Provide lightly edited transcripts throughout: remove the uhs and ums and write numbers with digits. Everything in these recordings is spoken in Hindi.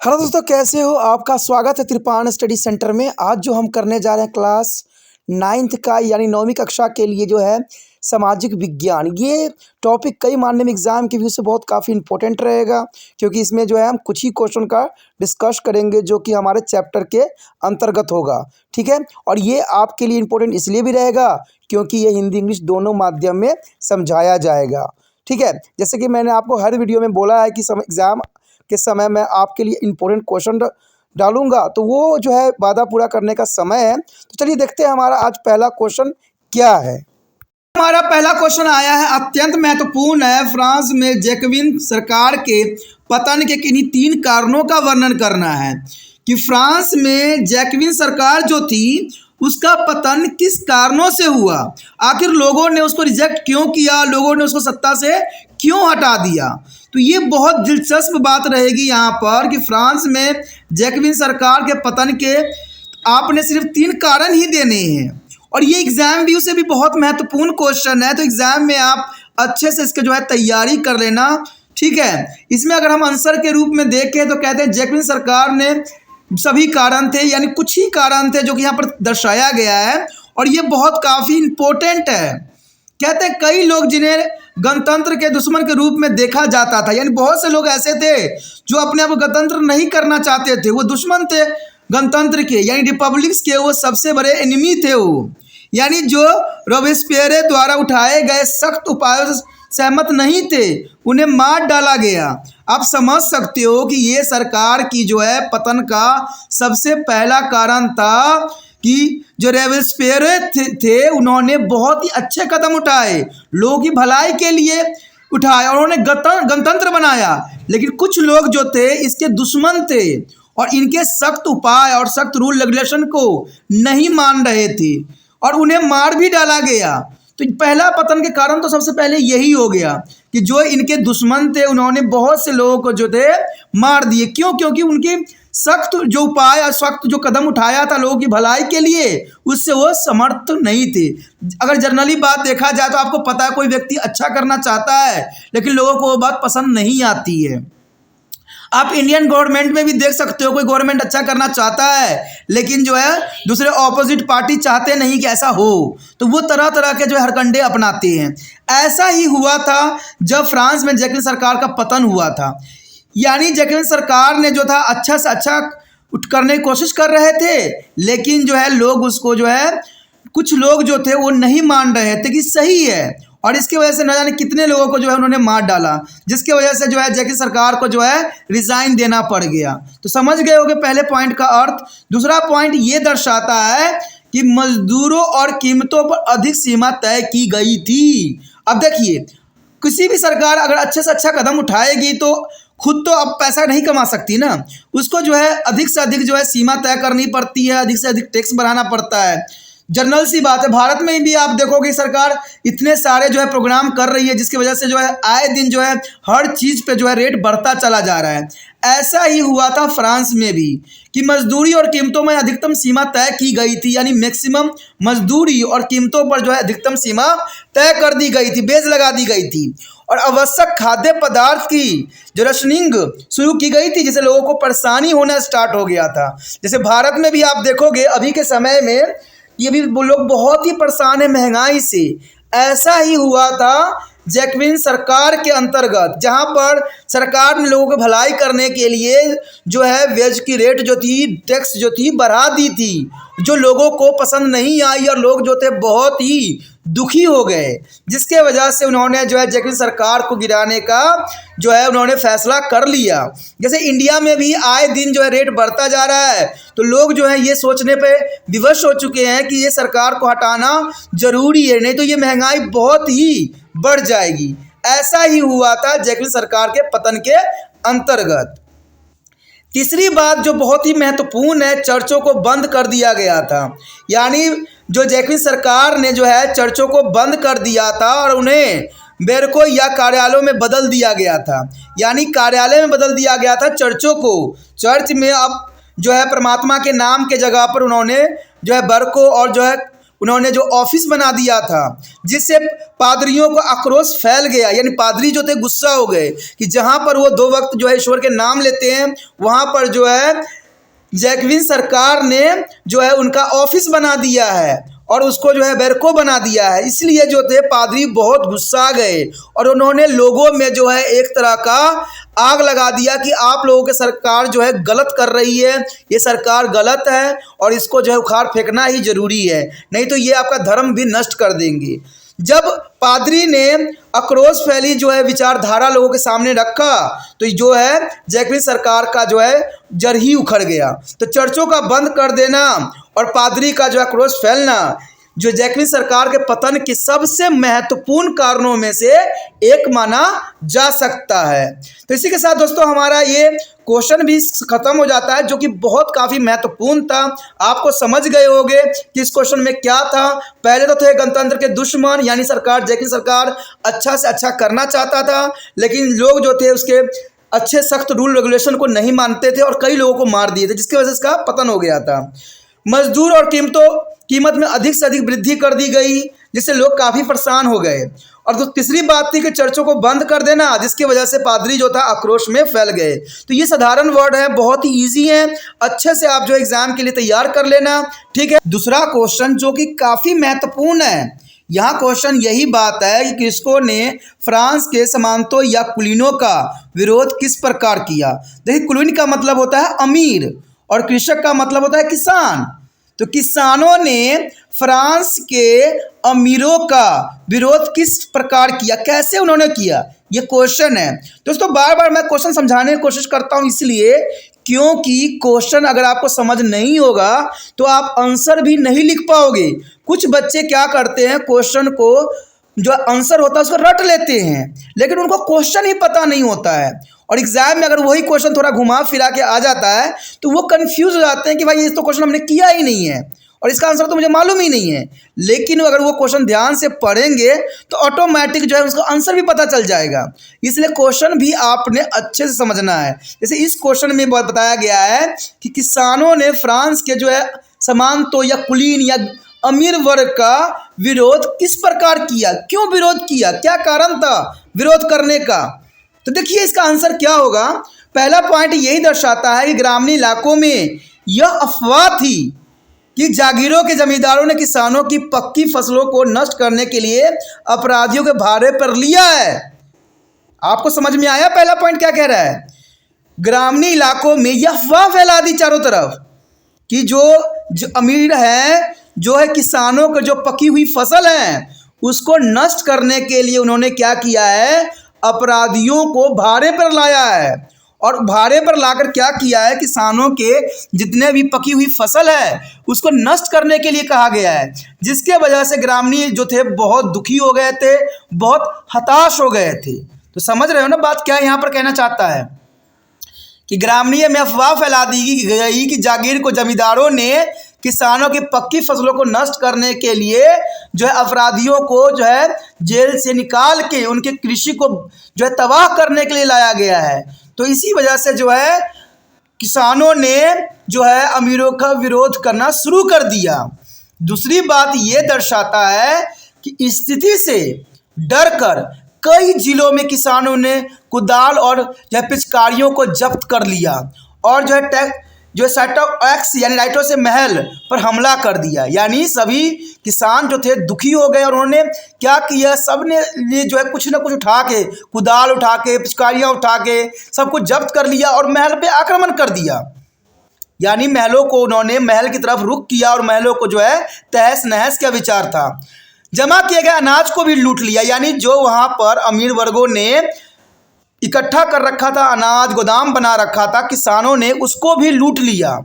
हेलो दोस्तों, कैसे हो? आपका स्वागत है त्रिपाण स्टडी सेंटर में। आज जो हम करने जा रहे हैं क्लास 9th का यानी 9वीं कक्षा के लिए जो है सामाजिक विज्ञान। ये टॉपिक कई मानने में एग्ज़ाम के व्यू से बहुत काफ़ी इंपॉर्टेंट रहेगा, क्योंकि इसमें जो है हम कुछ ही क्वेश्चन का डिस्कस करेंगे जो कि हमारे चैप्टर के अंतर्गत होगा। ठीक है, और ये आपके लिए इम्पोर्टेंट इसलिए भी रहेगा क्योंकि ये हिंदी इंग्लिश दोनों माध्यम में समझाया जाएगा। ठीक है, जैसे कि मैंने आपको हर वीडियो में बोला है कि एग्ज़ाम के समय मैं आपके लिए इम्पोर्टेंट क्वेश्चन डालूंगा, तो वो जो है वादा पूरा करने का समय है। तो चलिए देखते हैं हमारा आज पहला क्वेश्चन क्या है। हमारा पहला क्वेश्चन आया है, अत्यंत महत्वपूर्ण है। फ्रांस में जैकबिन सरकार के पतन के किन्हीं 3 कारणों का वर्णन करना है। कि फ्रांस में जैकबिन सरकार जो थी उसका पतन किस कारणों से हुआ, आखिर लोगों ने उसको रिजेक्ट क्यों किया, लोगों ने उसको सत्ता से क्यों हटा दिया। तो ये बहुत दिलचस्प बात रहेगी यहाँ पर कि फ्रांस में जैकबिन सरकार के पतन के आपने सिर्फ 3 कारण ही देने हैं, और ये एग्जाम व्यू से भी बहुत महत्वपूर्ण क्वेश्चन है। तो एग्जाम में आप अच्छे से इसके जो है तैयारी कर लेना। ठीक है, इसमें अगर हम आंसर के रूप में देखें तो कहते हैं जैकबिन सरकार ने सभी कारण थे, यानी कुछ ही कारण थे जो कि यहाँ पर दर्शाया गया है, और ये बहुत काफ़ी इम्पोर्टेंट है। कहते हैं कई लोग जिन्हें गणतंत्र के दुश्मन के रूप में देखा जाता था, यानी बहुत से लोग ऐसे थे जो अपने आप को गणतंत्र नहीं करना चाहते थे, वो दुश्मन थे गणतंत्र के, यानी रिपब्लिक्स के वो सबसे बड़े एनिमी थे वो, यानी जो रोबेस्पियर द्वारा उठाए गए सख्त उपायों से सहमत नहीं थे, उन्हें मार डाला गया। आप समझ सकते हो कि ये सरकार की जो है पतन का सबसे पहला कारण था कि जो रोबेस्पियर थे उन्होंने बहुत ही अच्छे कदम उठाए, लोगों की भलाई के लिए उठाए, और उन्होंने गणतंत्र बनाया। लेकिन कुछ लोग जो थे इसके दुश्मन थे और इनके सख्त उपाय और सख्त रूल रेगुलेशन को नहीं मान रहे थे, और उन्हें मार भी डाला गया। तो पहला पतन के कारण तो सबसे पहले यही हो गया कि जो इनके दुश्मन थे उन्होंने बहुत से लोगों को जो थे मार दिए। क्यों? क्योंकि उनकी सख्त जो उपाय और सख्त जो कदम उठाया था लोगों की भलाई के लिए, उससे वो समर्थ नहीं थे। अगर जनरली बात देखा जाए तो आपको पता है कोई व्यक्ति अच्छा करना चाहता है लेकिन लोगों को वो बात पसंद नहीं आती है। आप इंडियन गवर्नमेंट में भी देख सकते हो, कोई गवर्नमेंट अच्छा करना चाहता है लेकिन जो है दूसरे ऑपोजिट पार्टी चाहते नहीं कि ऐसा हो, तो वो तरह तरह के जो है हरकंडे अपनाते हैं। ऐसा ही हुआ था जब फ्रांस में जैकबिन सरकार का पतन हुआ था, यानी जैकबिन सरकार ने जो था अच्छा से अच्छा करने की कोशिश कर रहे थे, लेकिन जो है लोग उसको जो है कुछ लोग जो थे वो नहीं मान रहे थे कि सही है, और इसकी वजह से न जाने कितने लोगों को जो है उन्होंने मार डाला, जिसकी वजह से जो है जैकबिन सरकार को जो है रिजाइन देना पड़ गया। तो समझ गए होंगे पहले पॉइंट का अर्थ। दूसरा पॉइंट ये दर्शाता है कि मजदूरों और कीमतों पर अधिक सीमा तय की गई थी। अब देखिए, किसी भी सरकार अगर अच्छे से अच्छा कदम उठाएगी तो खुद तो अब पैसा नहीं कमा सकती ना, उसको जो है अधिक से अधिक जो है सीमा तय करनी पड़ती है, अधिक से अधिक टैक्स बढ़ाना पड़ता है। जनरल सी बात है, भारत में भी आप देखोगे सरकार इतने सारे जो है प्रोग्राम कर रही है, जिसकी वजह से जो है आए दिन जो है हर चीज़ पे जो है रेट बढ़ता चला जा रहा है। ऐसा ही हुआ था फ्रांस में भी कि मजदूरी और कीमतों में अधिकतम सीमा तय की गई थी, यानी मैक्सिमम मजदूरी और कीमतों पर जो है अधिकतम सीमा तय कर दी गई थी, बेस लगा दी गई थी, और आवश्यक खाद्य पदार्थ की जो रशनिंग शुरू की गई थी, जिससे लोगों को परेशानी होना स्टार्ट हो गया था। जैसे भारत में भी आप देखोगे अभी के समय में ये भी लोग बहुत ही परेशान है महंगाई से। ऐसा ही हुआ था जैकबिन सरकार के अंतर्गत, जहां पर सरकार ने लोगों की भलाई करने के लिए जो है वेज की रेट जो थी, टैक्स जो थी बढ़ा दी थी, जो लोगों को पसंद नहीं आई, और लोग जो थे बहुत ही दुखी हो गए, जिसके वजह से उन्होंने जो है जैकबिन सरकार को गिराने का जो है उन्होंने फैसला कर लिया। जैसे इंडिया में भी आए दिन जो है रेट बढ़ता जा रहा है, तो लोग जो है ये सोचने पे विवश हो चुके हैं कि ये सरकार को हटाना जरूरी है, नहीं तो ये महंगाई बहुत ही बढ़ जाएगी। ऐसा ही हुआ था जैकबिन सरकार के पतन के अंतर्गत। तीसरी बात जो बहुत ही महत्वपूर्ण है, चर्चों को बंद कर दिया गया था, यानी जो जैकबिन सरकार ने जो है चर्चों को बंद कर दिया था और उन्हें बैरकों या कार्यालयों में बदल दिया गया था, यानी कार्यालय में बदल दिया गया था चर्चों को। चर्च में अब जो है परमात्मा के नाम के जगह पर उन्होंने जो है बैरकों और जो है उन्होंने जो ऑफिस बना दिया था, जिससे पादरियों को आक्रोश फैल गया, यानी पादरी जो थे गुस्सा हो गए कि जहाँ पर वो 2 वक्त जो है ईश्वर के नाम लेते हैं वहाँ पर जो है जैकविन सरकार ने जो है उनका ऑफिस बना दिया है और उसको जो है बैरको बना दिया है। इसलिए जो थे पादरी बहुत गुस्सा गए और उन्होंने लोगों में जो है एक तरह का आग लगा दिया कि आप लोगों की सरकार जो है गलत कर रही है, ये सरकार गलत है और इसको जो है उखाड़ फेंकना ही जरूरी है, नहीं तो ये आपका धर्म भी नष्ट कर देंगे। जब पादरी ने आक्रोश फैली जो है विचारधारा लोगों के सामने रखा तो जो है जैकविन सरकार का जो है जड़ ही उखड़ गया। तो चर्चों का बंद कर देना और पादरी का जो आक्रोश फैलना जो जैकविन सरकार के पतन के सबसे महत्वपूर्ण कारणों में से एक माना जा सकता है। तो इसी के साथ दोस्तों हमारा ये क्वेश्चन भी खत्म हो जाता है, जो कि बहुत काफ़ी महत्वपूर्ण था। आपको समझ गए होंगे कि इस क्वेश्चन में क्या था। पहले तो थे गणतंत्र के दुश्मन, यानी सरकार जैकविन सरकार अच्छा से अच्छा करना चाहता था, लेकिन लोग जो थे उसके अच्छे सख्त रूल रेगुलेशन को नहीं मानते थे और कई लोगों को मार दिए थे, जिसकी वजह से इसका पतन हो गया था। मजदूर और कीमत में अधिक से अधिक वृद्धि कर दी गई, जिससे लोग काफ़ी परेशान हो गए। और तो तीसरी बात थी कि चर्चों को बंद कर देना, जिसकी वजह से पादरी जो था आक्रोश में फैल गए। तो ये साधारण वर्ड है, बहुत ही इजी है, अच्छे से आप जो एग्जाम के लिए तैयार कर लेना, ठीक है। दूसरा क्वेश्चन जो कि काफ़ी महत्वपूर्ण है, यहाँ क्वेश्चन यही बात है कि किसको ने फ्रांस के समांतो या कुलीनों का विरोध किस प्रकार किया। देखिए, कुलीन का मतलब होता है अमीर और कृषक का मतलब होता है किसान। तो किसानों ने फ्रांस के अमीरों का विरोध किस प्रकार किया, कैसे उन्होंने किया, ये क्वेश्चन है। दोस्तों बार बार मैं क्वेश्चन समझाने की कोशिश करता हूँ इसलिए क्योंकि क्वेश्चन अगर आपको समझ नहीं होगा तो आप आंसर भी नहीं लिख पाओगे। कुछ बच्चे क्या करते हैं, क्वेश्चन को जो आंसर होता है उसको रट लेते हैं, लेकिन उनको क्वेश्चन ही पता नहीं होता है और एग्जाम में अगर वही क्वेश्चन थोड़ा घुमा फिरा के आ जाता है तो वो कंफ्यूज हो जाते हैं कि भाई ये तो क्वेश्चन हमने किया ही नहीं है और इसका आंसर तो मुझे मालूम ही नहीं है। लेकिन अगर वो क्वेश्चन ध्यान से पढ़ेंगे तो ऑटोमेटिक जो है उसका आंसर भी पता चल जाएगा। इसलिए क्वेश्चन भी आपने अच्छे से समझना है। जैसे इस क्वेश्चन में बताया गया है कि किसानों ने फ्रांस के जो है समांतो या कुलीन या अमीर वर्ग का विरोध किस प्रकार किया, क्यों विरोध किया, क्या कारण था विरोध करने का। तो देखिए इसका आंसर क्या होगा। पहला पॉइंट यही दर्शाता है कि ग्रामीण इलाकों में यह अफवाह थी कि जागीरों के जमींदारों ने किसानों की पक्की फसलों को नष्ट करने के लिए अपराधियों के भारे पर लिया है। आपको समझ में आया पहला पॉइंट क्या कह रहा है। ग्रामीण इलाकों में यह अफवाह फैला दी चारों तरफ कि जो अमीर है जो है किसानों को जो पकी हुई फसल है उसको नष्ट करने के लिए उन्होंने क्या किया है, अपराधियों को भारे पर लाया है। और भारे पर लाकर क्या किया है, किसानों के जितने भी पकी हुई फसल है उसको नष्ट करने के लिए कहा गया है, जिसके वजह से ग्रामीण जो थे बहुत दुखी हो गए थे, बहुत हताश हो गए थे। तो समझ रहे हो ना बात क्या यहाँ पर कहना चाहता है कि ग्रामीण में अफवाह फैला दी गई कि जागीर को जमींदारों ने किसानों की पक्की फसलों को नष्ट करने के लिए जो है अपराधियों को जो है जेल से निकाल के उनके कृषि को जो है तबाह करने के लिए लाया गया है। तो इसी वजह से जो है किसानों ने जो है अमीरों का विरोध करना शुरू कर दिया। दूसरी बात ये दर्शाता है कि स्थिति से डरकर कई जिलों में किसानों ने कुदाल और जो है पिचकारियों को जब्त कर लिया और जो सेट ऑफ एक्स यानी लाइटों से महल पर हमला कर दिया। यानी सभी किसान जो थे दुखी हो गए और उन्होंने क्या किया, सब ने जो है कुछ ना कुछ उठा के, कुदाल उठा के, पिचकारियाँ उठा के सब कुछ जब्त कर लिया और महल पे आक्रमण कर दिया। यानी महलों को उन्होंने महल की तरफ रुख किया और महलों को जो है तहस नहस का विचार था। जमा किए गए अनाज को भी लूट लिया, यानी जो वहाँ पर अमीर वर्गों ने इकट्ठा कर रखा था, अनाज गोदाम बना रखा था, किसानों ने उसको भी लूट लिया।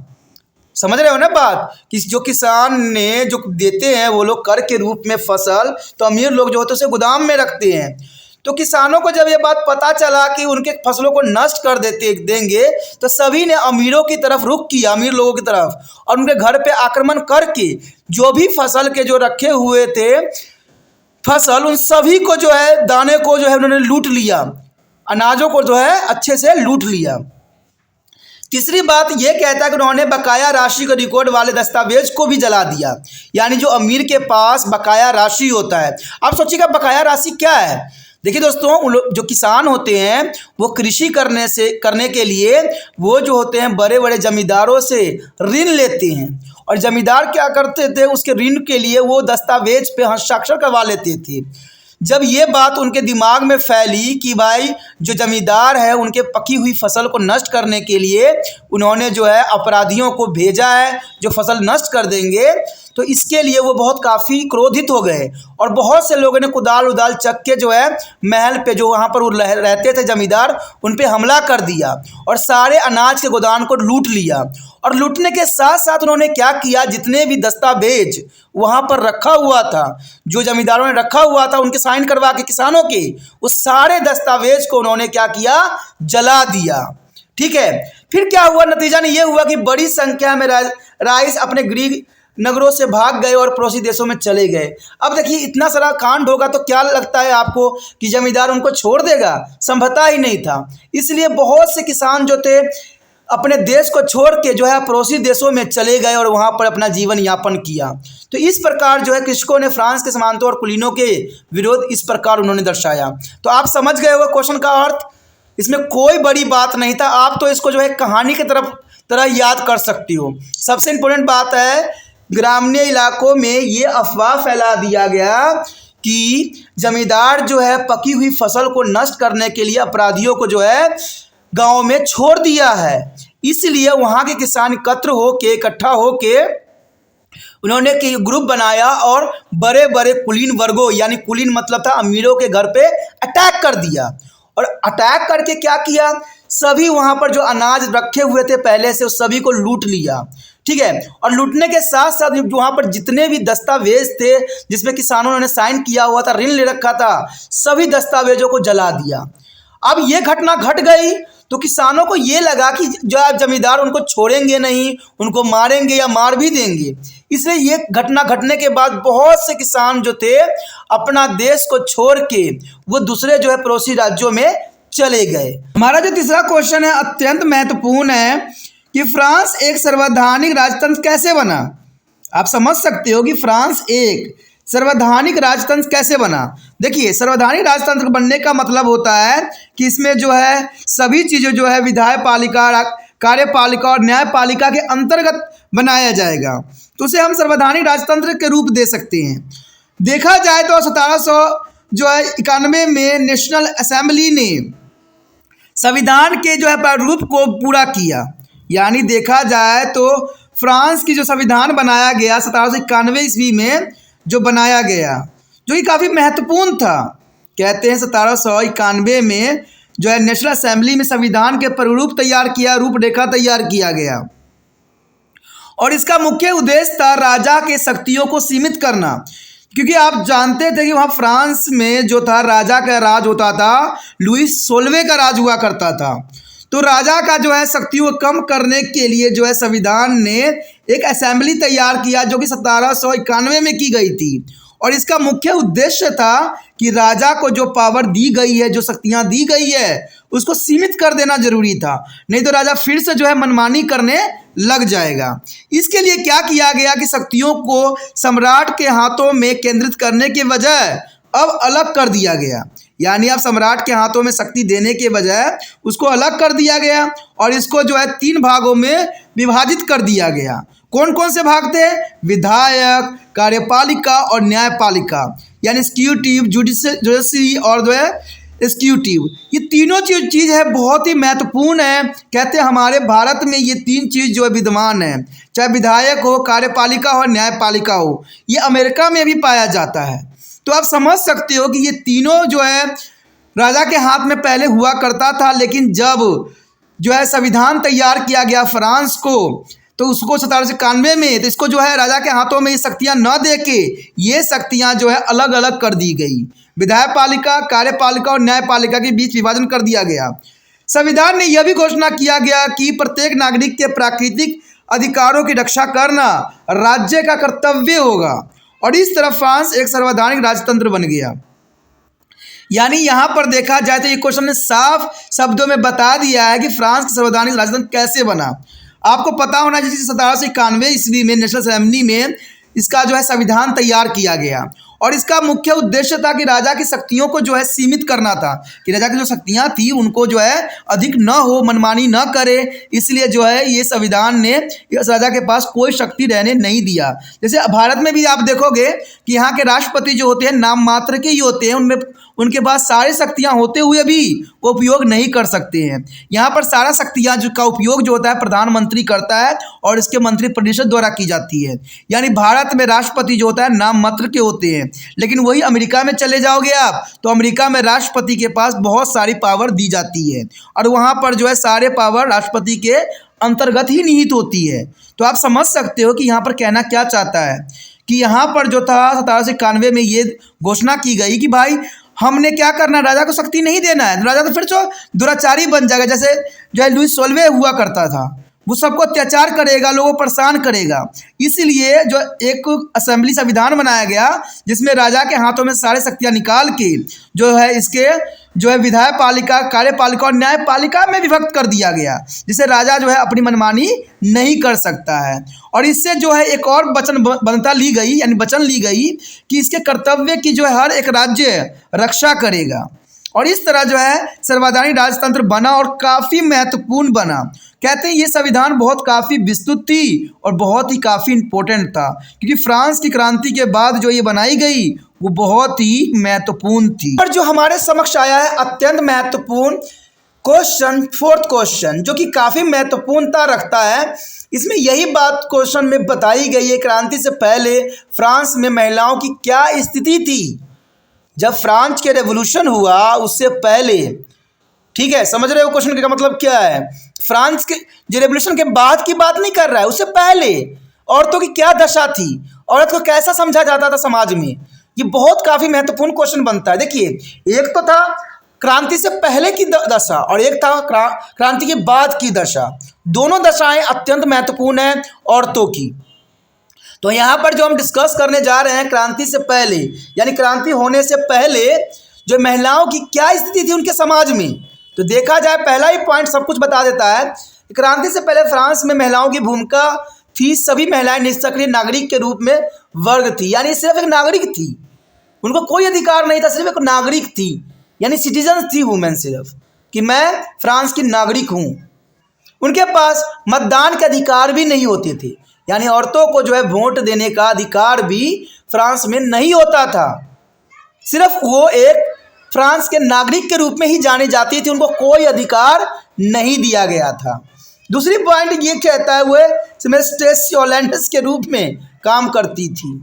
समझ रहे हो ना बात कि जो किसान ने जो देते हैं वो लोग कर के रूप में फसल, तो अमीर लोग जो होते हैं उसे गोदाम में रखते हैं। तो किसानों को जब ये बात पता चला कि उनके फसलों को नष्ट कर देंगे तो सभी ने अमीरों की तरफ रुख किया, अमीर लोगों की तरफ, और उनके घर पे आक्रमण करके जो भी फसल के जो रखे हुए थे फसल, उन सभी को जो है दाने को जो है उन्होंने लूट लिया, अनाजों को जो है अच्छे से लूट लिया। तीसरी बात ये कहता है कि उन्होंने बकाया राशि के रिकॉर्ड वाले दस्तावेज को भी जला दिया, यानी जो अमीर के पास बकाया राशि होता है। अब सोचिएगा बकाया राशि क्या है। देखिए दोस्तों, जो किसान होते हैं वो कृषि करने के लिए वो जो होते हैं बड़े बड़े जमींदारों से ऋण लेते हैं, और जमींदार क्या करते थे, उसके ऋण के लिए वो दस्तावेज पे हस्ताक्षर करवा लेते थे। जब ये बात उनके दिमाग में फैली कि भाई जो जमींदार है उनके पकी हुई फसल को नष्ट करने के लिए उन्होंने जो है अपराधियों को भेजा है जो फसल नष्ट कर देंगे, तो इसके लिए वो बहुत काफ़ी क्रोधित हो गए और बहुत से लोगों ने कुदाल उदाल चक के जो है महल पे जो वहाँ पर वो रहते थे जमींदार, उन पे हमला कर दिया और सारे अनाज के गोदाम को लूट लिया। और लूटने के साथ साथ उन्होंने क्या किया, जितने भी दस्तावेज वहाँ पर रखा हुआ था, जो जमींदारों ने रखा हुआ था उनके साइन करवा के किसानों के, उस सारे दस्तावेज को उन्होंने क्या किया, जला दिया। ठीक है, फिर क्या हुआ, नतीजा ये हुआ कि बड़ी संख्या में राइस अपने गृह नगरों से भाग गए और पड़ोसी देशों में चले गए। अब देखिए इतना सारा कांड होगा तो क्या लगता है आपको कि जमींदार उनको छोड़ देगा? संभवतः ही नहीं था। इसलिए बहुत से किसान जो थे अपने देश को छोड़ के जो है पड़ोसी देशों में चले गए और वहाँ पर अपना जीवन यापन किया। तो इस प्रकार जो है कृषकों ने फ्रांस के समानता और कुलीनों के विरोध इस प्रकार उन्होंने दर्शाया। तो आप समझ गए हो क्वेश्चन का अर्थ, इसमें कोई बड़ी बात नहीं था। आप तो इसको जो है कहानी की तरह याद कर सकती हो। सबसे इम्पोर्टेंट बात है, ग्रामीण इलाकों में ये अफवाह फैला दिया गया कि जमींदार जो है पकी हुई फसल को नष्ट करने के लिए अपराधियों को जो है गांव में छोड़ दिया है। इसलिए वहाँ के किसान इकट्ठा होके उन्होंने ग्रुप बनाया और बड़े बड़े कुलीन वर्गों, यानी कुलीन मतलब था अमीरों के घर पे अटैक कर दिया। और अटैक करके क्या किया, सभी वहाँ पर जो अनाज रखे हुए थे पहले से उस सभी को लूट लिया। ठीक है, और लूटने के साथ साथ वहाँ पर जितने भी दस्तावेज थे जिसमें किसानों ने साइन किया हुआ था, ऋण ले रखा था, सभी दस्तावेजों को जला दिया। अब ये घटना घट गई तो किसानों को ये लगा कि जो जमींदार उनको छोड़ेंगे नहीं, उनको मारेंगे या मार भी देंगे। इसलिए ये घटना घटने के बाद बहुत से किसान जो थे अपना देश को छोड़ के वो दूसरे जो है पड़ोसी राज्यों में चले गए। हमारा जो तीसरा क्वेश्चन है अत्यंत महत्वपूर्ण है कि फ्रांस एक संवैधानिक राजतंत्र कैसे बना। आप समझ सकते हो कि फ्रांस एक संवैधानिक राजतंत्र कैसे बना। देखिए, संवैधानिक राजतंत्र बनने का मतलब होता है कि इसमें जो है सभी चीज़ें जो है विधायपालिका, कार्यपालिका और न्यायपालिका के अंतर्गत बनाया जाएगा, तो उसे हम संवैधानिक राजतंत्र के रूप दे सकते हैं। देखा जाए तो 1791 में नेशनल असेंबली ने संविधान के जो है प्रारूप को पूरा किया। यानी देखा जाए तो फ्रांस की जो संविधान बनाया गया 1791 ईस्वी में जो बनाया गया, जो कि काफ़ी महत्वपूर्ण था। कहते हैं 1791 में जो है नेशनल असेंबली में संविधान के प्रारूप तैयार किया, रूपरेखा तैयार किया गया, और इसका मुख्य उद्देश्य था राजा के शक्तियों को सीमित करना। क्योंकि आप जानते थे कि वहाँ फ्रांस में जो था राजा का राज होता था, लुईस 16वें का राज हुआ करता था। तो राजा का जो है शक्तियों को कम करने के लिए जो है संविधान ने एक असेंबली तैयार किया जो कि 1791 में की गई थी, और इसका मुख्य उद्देश्य था कि राजा को जो पावर दी गई है, जो शक्तियाँ दी गई है, उसको सीमित कर देना जरूरी था, नहीं तो राजा फिर से जो है मनमानी करने लग जाएगा। इसके लिए क्या किया गया कि शक्तियों को सम्राट के हाथों में केंद्रित करने के बजाय अब अलग कर दिया गया। यानी अब सम्राट के हाथों में शक्ति देने के बजाय उसको अलग कर दिया गया और इसको जो है 3 भागों में विभाजित कर दिया गया। कौन कौन से भाग थे? विधायक, कार्यपालिका और न्यायपालिका, यानी एग्जीक्यूटिव, जुडिशरी और जो है एग्जीक्यूटिव। ये तीनों चीज़ है बहुत ही महत्वपूर्ण है। कहते हैं हमारे भारत में ये 3 चीज़ जो है विद्यमान है, चाहे विधायक हो, कार्यपालिका हो, न्यायपालिका हो। ये अमेरिका में भी पाया जाता है। तो आप समझ सकते हो कि ये तीनों जो है राजा के हाथ में पहले हुआ करता था, लेकिन जब जो है संविधान तैयार किया गया फ्रांस को, तो उसको 1791 में, तो इसको जो है राजा के हाथों में ये शक्तियाँ न दे के ये शक्तियाँ जो है अलग अलग कर दी गई। विधायपालिका, कार्यपालिका और न्यायपालिका के बीच विभाजन कर दिया गया। संविधान ने यह भी घोषणा किया गया कि प्रत्येक नागरिक के प्राकृतिक अधिकारों की रक्षा करना राज्य का कर्तव्य होगा, और इस तरह फ्रांस एक संवैधानिक राजतंत्र बन गया। यानी यहाँ पर देखा जाए तो ये क्वेश्चन ने साफ शब्दों में बता दिया है कि फ्रांस का संवैधानिक राजतंत्र कैसे बना। आपको पता होना चाहिए 1791 ईस्वी में नेशनल असेंबली में इसका जो है संविधान तैयार किया गया और इसका मुख्य उद्देश्य था कि राजा की शक्तियों को जो है सीमित करना था, कि राजा की जो शक्तियां थी उनको जो है अधिक न हो, मनमानी न करे। इसलिए जो है ये संविधान ने इस राजा के पास कोई शक्ति रहने नहीं दिया। जैसे भारत में भी आप देखोगे कि यहाँ के राष्ट्रपति जो होते हैं नाम मात्र के ही होते हैं, उनमें उनके पास सारी शक्तियां होते हुए भी वो उपयोग नहीं कर सकते हैं। यहाँ पर सारा शक्तियां का उपयोग जो होता है प्रधानमंत्री करता है और इसके मंत्रिपरिषद द्वारा की जाती है। यानी भारत में राष्ट्रपति जो होता है नाम मात्र के होते हैं, लेकिन वही अमेरिका में चले जाओगे आप तो अमेरिका में राष्ट्रपति के पास बहुत सारी पावर दी जाती है और वहाँ पर जो है सारे पावर राष्ट्रपति के अंतर्गत ही निहित होती है। तो आप समझ सकते हो कि यहाँ पर कहना क्या चाहता है कि यहाँ पर जो था 1791 में ये घोषणा की गई कि भाई हमने क्या करना, राजा को शक्ति नहीं देना है। राजा तो फिर जो दुराचारी बन जाएगा, जैसे जो है लुईस 16 हुआ करता था, वो सबको अत्याचार करेगा, लोगों को परेशान करेगा। इसलिए जो एक असेंबली संविधान बनाया गया जिसमें राजा के हाथों में सारे शक्तियाँ निकाल के जो है इसके जो है विधायक पालिका, कार्यपालिका और न्यायपालिका में विभक्त कर दिया गया, जिसे राजा जो है अपनी मनमानी नहीं कर सकता है। और इससे जो है एक और वचनबद्धता ली गई, यानी वचन ली गई कि इसके कर्तव्य की जो है हर एक राज्य रक्षा करेगा। और इस तरह जो है सर्वधानी राजतंत्र बना और काफ़ी महत्वपूर्ण बना। कहते हैं ये संविधान बहुत काफ़ी विस्तृत थी और बहुत ही काफ़ी इम्पोर्टेंट था, क्योंकि फ्रांस की क्रांति के बाद जो ये बनाई गई वो बहुत ही महत्वपूर्ण थी। और जो हमारे समक्ष आया है अत्यंत महत्वपूर्ण क्वेश्चन, फोर्थ क्वेश्चन, जो कि काफ़ी महत्वपूर्णता रखता है। इसमें यही बात क्वेश्चन में बताई गई है क्रांति से पहले फ्रांस में महिलाओं की क्या स्थिति थी। जब फ्रांस के रेवोल्यूशन हुआ उससे पहले, ठीक है, समझ रहे हो क्वेश्चन का मतलब क्या है। फ्रांस के जो रेवोल्यूशन के बाद की बात नहीं कर रहा है, उससे पहले औरतों की क्या दशा थी, औरत को कैसा समझा जाता था समाज में। ये बहुत काफ़ी महत्वपूर्ण क्वेश्चन बनता है। देखिए, एक तो था क्रांति से पहले की दशा और एक था क्रांति के बाद की दशा। दोनों दशाएं अत्यंत महत्वपूर्ण हैं औरतों की। तो यहाँ पर जो हम डिस्कस करने जा रहे हैं क्रांति से पहले, यानी क्रांति होने से पहले जो महिलाओं की क्या स्थिति थी उनके समाज में, तो देखा जाए पहला ही पॉइंट सब कुछ बता देता है। क्रांति से पहले फ्रांस में महिलाओं की भूमिका थी, सभी महिलाएं निष्क्रिय नागरिक के रूप में वर्ग थी, यानी सिर्फ एक नागरिक थी, उनको कोई अधिकार नहीं था, सिर्फ एक नागरिक थी, यानी सिटीजन थी वुमेन, सिर्फ कि मैं फ्रांस की नागरिक हूँ। उनके पास मतदान के अधिकार भी नहीं होते थे, यानी औरतों को जो है वोट देने का अधिकार भी फ्रांस में नहीं होता था। सिर्फ वो एक फ्रांस के नागरिक के रूप में ही जानी जाती थी, उनको कोई अधिकार नहीं दिया गया था। दूसरी पॉइंट ये कहता है वो सेमेस्टेसियोलेंट्स के रूप में काम करती थी,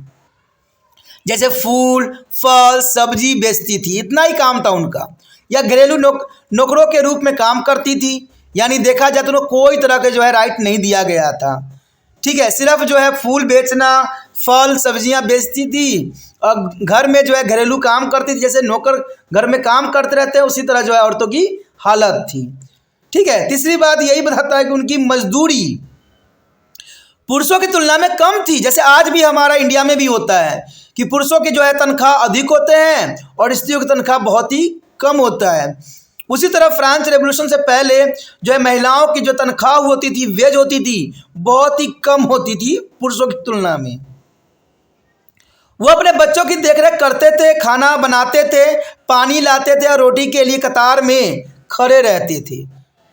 जैसे फूल फल सब्जी बेचती थी, इतना ही काम था उनका। या घरेलू नौकरों के रूप में काम करती थी, यानी देखा जाए तो उन्हें कोई तरह के जो है राइट नहीं दिया गया था, ठीक है। सिर्फ जो है फूल बेचना, फल सब्जियां बेचती थी और घर में जो है घरेलू काम करती थी, जैसे नौकर घर में काम करते रहते हैं उसी तरह जो है औरतों की हालत थी, ठीक है। तीसरी बात यही बताता है कि उनकी मजदूरी पुरुषों की तुलना में कम थी, जैसे आज भी हमारा इंडिया में भी होता है कि पुरुषों की जो है तनख्वाह अधिक होते हैं और स्त्रियों की तनख्वाह बहुत ही कम होता है। उसी तरह फ्रांस रेवोल्यूशन से पहले जो है महिलाओं की जो तनख्वाह होती थी, वेज होती थी, बहुत ही कम होती थी पुरुषों की तुलना में। वो अपने बच्चों की देखरेख करते थे, खाना बनाते थे, पानी लाते थे और रोटी के लिए कतार में खड़े रहते थे,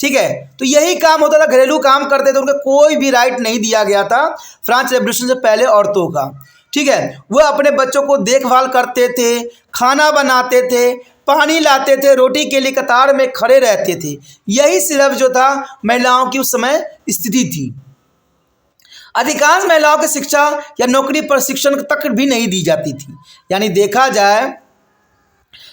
ठीक है। तो यही काम होता था, घरेलू काम करते थे, उनको कोई भी राइट नहीं दिया गया था फ्रांस रेवोल्यूशन से पहले औरतों का, ठीक है। वो अपने बच्चों को देखभाल करते थे, खाना बनाते थे, पानी लाते थे, रोटी के लिए कतार में खड़े रहते थे। यही सिर्फ जो था महिलाओं की उस समय स्थिति थी। अधिकांश महिलाओं की शिक्षा या नौकरी प्रशिक्षण तक भी नहीं दी जाती थी, यानी देखा जाए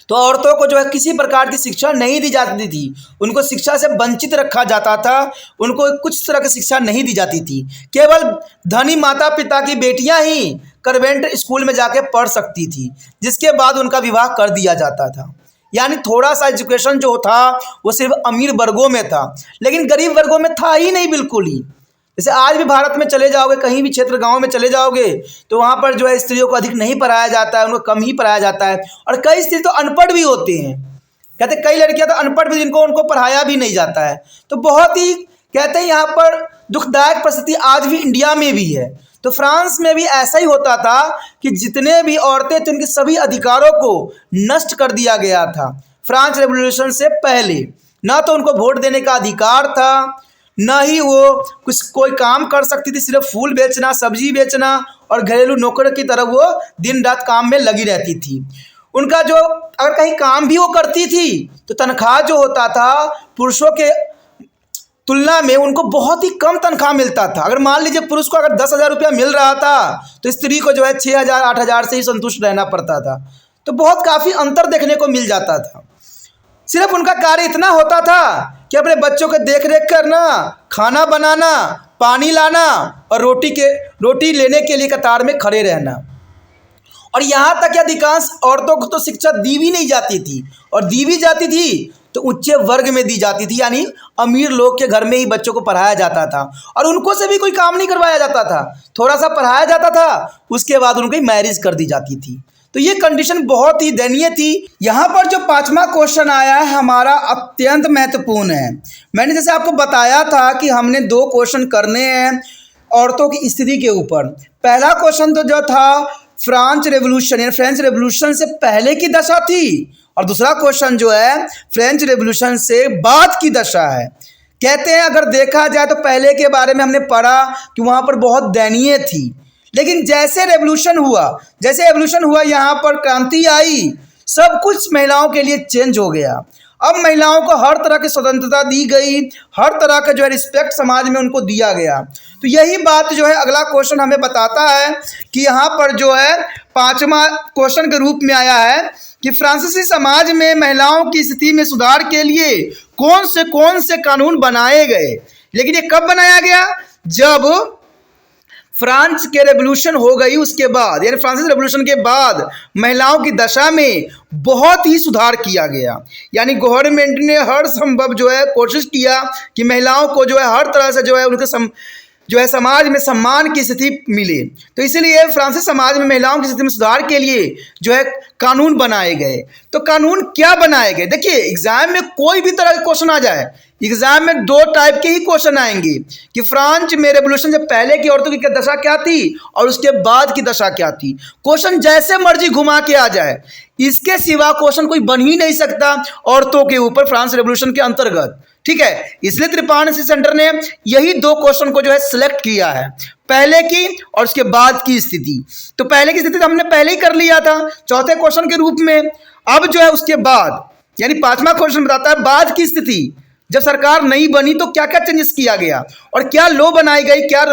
तो औरतों को जो है किसी प्रकार की शिक्षा नहीं दी जाती थी, उनको शिक्षा से वंचित रखा जाता था, उनको कुछ तरह की शिक्षा नहीं दी जाती थी। केवल धनी माता पिता की बेटियां ही कन्वेंट स्कूल में जाके पढ़ सकती थी, जिसके बाद उनका विवाह कर दिया जाता था। यानी थोड़ा सा एजुकेशन जो था वो सिर्फ अमीर वर्गों में था, लेकिन गरीब वर्गों में था ही नहीं बिल्कुल ही। जैसे आज भी भारत में चले जाओगे, कहीं भी क्षेत्र गांव में चले जाओगे तो वहाँ पर जो है स्त्रियों को अधिक नहीं पढ़ाया जाता है, उनको कम ही पढ़ाया जाता है। और कई स्त्री तो अनपढ़ भी होती हैं, कहते कई लड़कियां तो अनपढ़ भी, जिनको उनको पढ़ाया भी नहीं जाता है। तो बहुत ही कहते हैं यहाँ पर दुखदायक परिस्थिति आज भी इंडिया में भी है। तो फ्रांस में भी ऐसा ही होता था कि जितने भी औरतें थे उनके सभी अधिकारों को नष्ट कर दिया गया था। फ्रांस रेवोल्यूशन से पहले ना तो उनको वोट देने का अधिकार था, ना ही वो कुछ कोई काम कर सकती थी, सिर्फ फूल बेचना, सब्जी बेचना और घरेलू नौकर की तरह वो दिन रात काम में लगी रहती थी। उनका जो अगर कहीं काम भी वो करती थी तो तनख्वाह जो होता था पुरुषों के तुलना में उनको बहुत ही कम तनख्वाह मिलता था। अगर मान लीजिए पुरुष को अगर 10,000 रुपया मिल रहा था तो स्त्री को जो है 6,000 8,000 से ही संतुष्ट रहना पड़ता था। तो बहुत काफ़ी अंतर देखने को मिल जाता था। सिर्फ उनका कार्य इतना होता था कि अपने बच्चों के देख रेख करना, खाना बनाना, पानी लाना और रोटी लेने के लिए कतार में खड़े रहना। और यहाँ तक कि अधिकांश औरतों को तो शिक्षा दी भी नहीं जाती थी, और दी भी जाती थी तो उच्च वर्ग में दी जाती थी, यानी अमीर लोग के घर में ही बच्चों को पढ़ाया जाता था और उनको से भी कोई काम नहीं करवाया जाता था। थोड़ा सा पढ़ाया जाता था, उसके बाद उनकी मैरिज कर दी जाती थी। तो ये कंडीशन बहुत ही दयनीय थी। यहाँ पर जो 5वां क्वेश्चन आया है हमारा अत्यंत महत्वपूर्ण है। मैंने जैसे आपको बताया था कि हमने 2 क्वेश्चन करने हैं औरतों की स्थिति के ऊपर। पहला क्वेश्चन तो जो था फ्रेंच रेवोल्यूशन यानी फ्रेंच रेवोल्यूशन से पहले की दशा थी, और दूसरा क्वेश्चन जो है फ्रेंच रेवोल्यूशन से बाद की दशा है। कहते हैं अगर देखा जाए तो पहले के बारे में हमने पढ़ा कि वहाँ पर बहुत दयनीय थी, लेकिन जैसे एवोल्यूशन हुआ यहाँ पर क्रांति आई, सब कुछ महिलाओं के लिए चेंज हो गया। अब महिलाओं को हर तरह की स्वतंत्रता दी गई, हर तरह का जो है रिस्पेक्ट समाज में उनको दिया गया। तो यही बात जो है अगला क्वेश्चन हमें बताता है कि यहाँ पर जो है 5वां क्वेश्चन के रूप में आया है कि फ्रांसीसी समाज में महिलाओं की स्थिति में सुधार के लिए कौन से कानून बनाए गए। लेकिन ये कब बनाया गया? जब फ्रांस के रेवोल्यूशन हो गई, उसके बाद यानी फ्रांसीसी रेवोल्यूशन के बाद महिलाओं की दशा में बहुत ही सुधार किया गया। यानी गवर्नमेंट ने हर संभव जो है कोशिश किया कि महिलाओं को जो है हर तरह से जो है उनके समाज में सम्मान की स्थिति मिले। तो इसीलिए फ्रांसीसी समाज में महिलाओं की स्थिति में सुधार के लिए जो है कानून बनाए गए। तो कानून क्या बनाए गए? देखिए, एग्जाम में कोई भी तरह का क्वेश्चन आ जाए, एग्जाम में 2 टाइप के ही क्वेश्चन आएंगे कि फ्रांस में रेवोल्यूशन से पहले की औरतों की दशा क्या थी और उसके बाद की दशा क्या थी। क्वेश्चन जैसे मर्जी घुमा के आ जाए, इसके सिवा क्वेश्चन कोई बन ही नहीं सकता औरतों के ऊपर फ्रांस रेवोल्यूशन के अंतर्गत। ठीक है, इसलिए त्रिपाण सेंटर ने यही 2 क्वेश्चन को जो है सिलेक्ट किया है, पहले की और उसके बाद की स्थिति। तो पहले की स्थिति तो हमने पहले ही कर लिया था चौथे क्वेश्चन के रूप में। अब जो है उसके बाद यानी 5वां क्वेश्चन बताता है बाद की स्थिति, जब सरकार नहीं बनी तो क्या क्या चेंजेस किया गया और क्या लॉ बनाई गई, क्या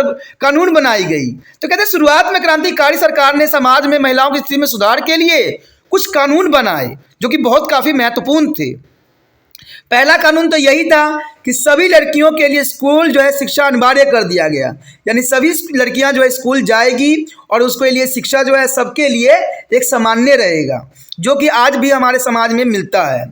कानून बनाई गई। तो कहते हैं शुरुआत में क्रांतिकारी सरकार ने समाज में महिलाओं की स्थिति में सुधार के लिए कुछ कानून बनाए जो कि बहुत काफी महत्वपूर्ण थे। पहला कानून तो यही था कि सभी लड़कियों के लिए स्कूल जो है शिक्षा अनिवार्य कर दिया गया, यानी सभी लड़कियां जो है स्कूल जाएगी और उसके लिए शिक्षा जो है सबके लिए एक सामान्य रहेगा, जो कि आज भी हमारे समाज में मिलता है।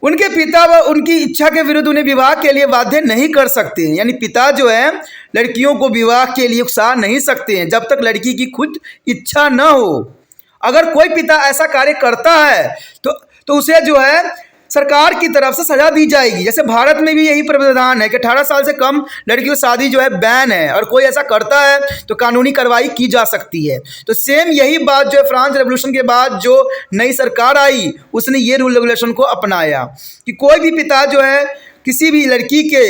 उनके पिता व उनकी इच्छा के विरुद्ध उन्हें विवाह के लिए बाध्य नहीं कर सकते हैं, यानी पिता जो है लड़कियों को विवाह के लिए उकसा नहीं सकते हैं जब तक लड़की की खुद इच्छा न हो। अगर कोई पिता ऐसा कार्य करता है तो उसे जो है सरकार की तरफ से सजा दी जाएगी। जैसे भारत में भी यही प्रावधान है कि 18 साल से कम लड़कियों की शादी जो है बैन है, और कोई ऐसा करता है तो कानूनी कार्रवाई की जा सकती है। तो सेम यही बात जो है फ्रांस रेवोल्यूशन के बाद जो नई सरकार आई उसने ये रूल रेगुलेशन को अपनाया कि कोई भी पिता जो है किसी भी लड़की के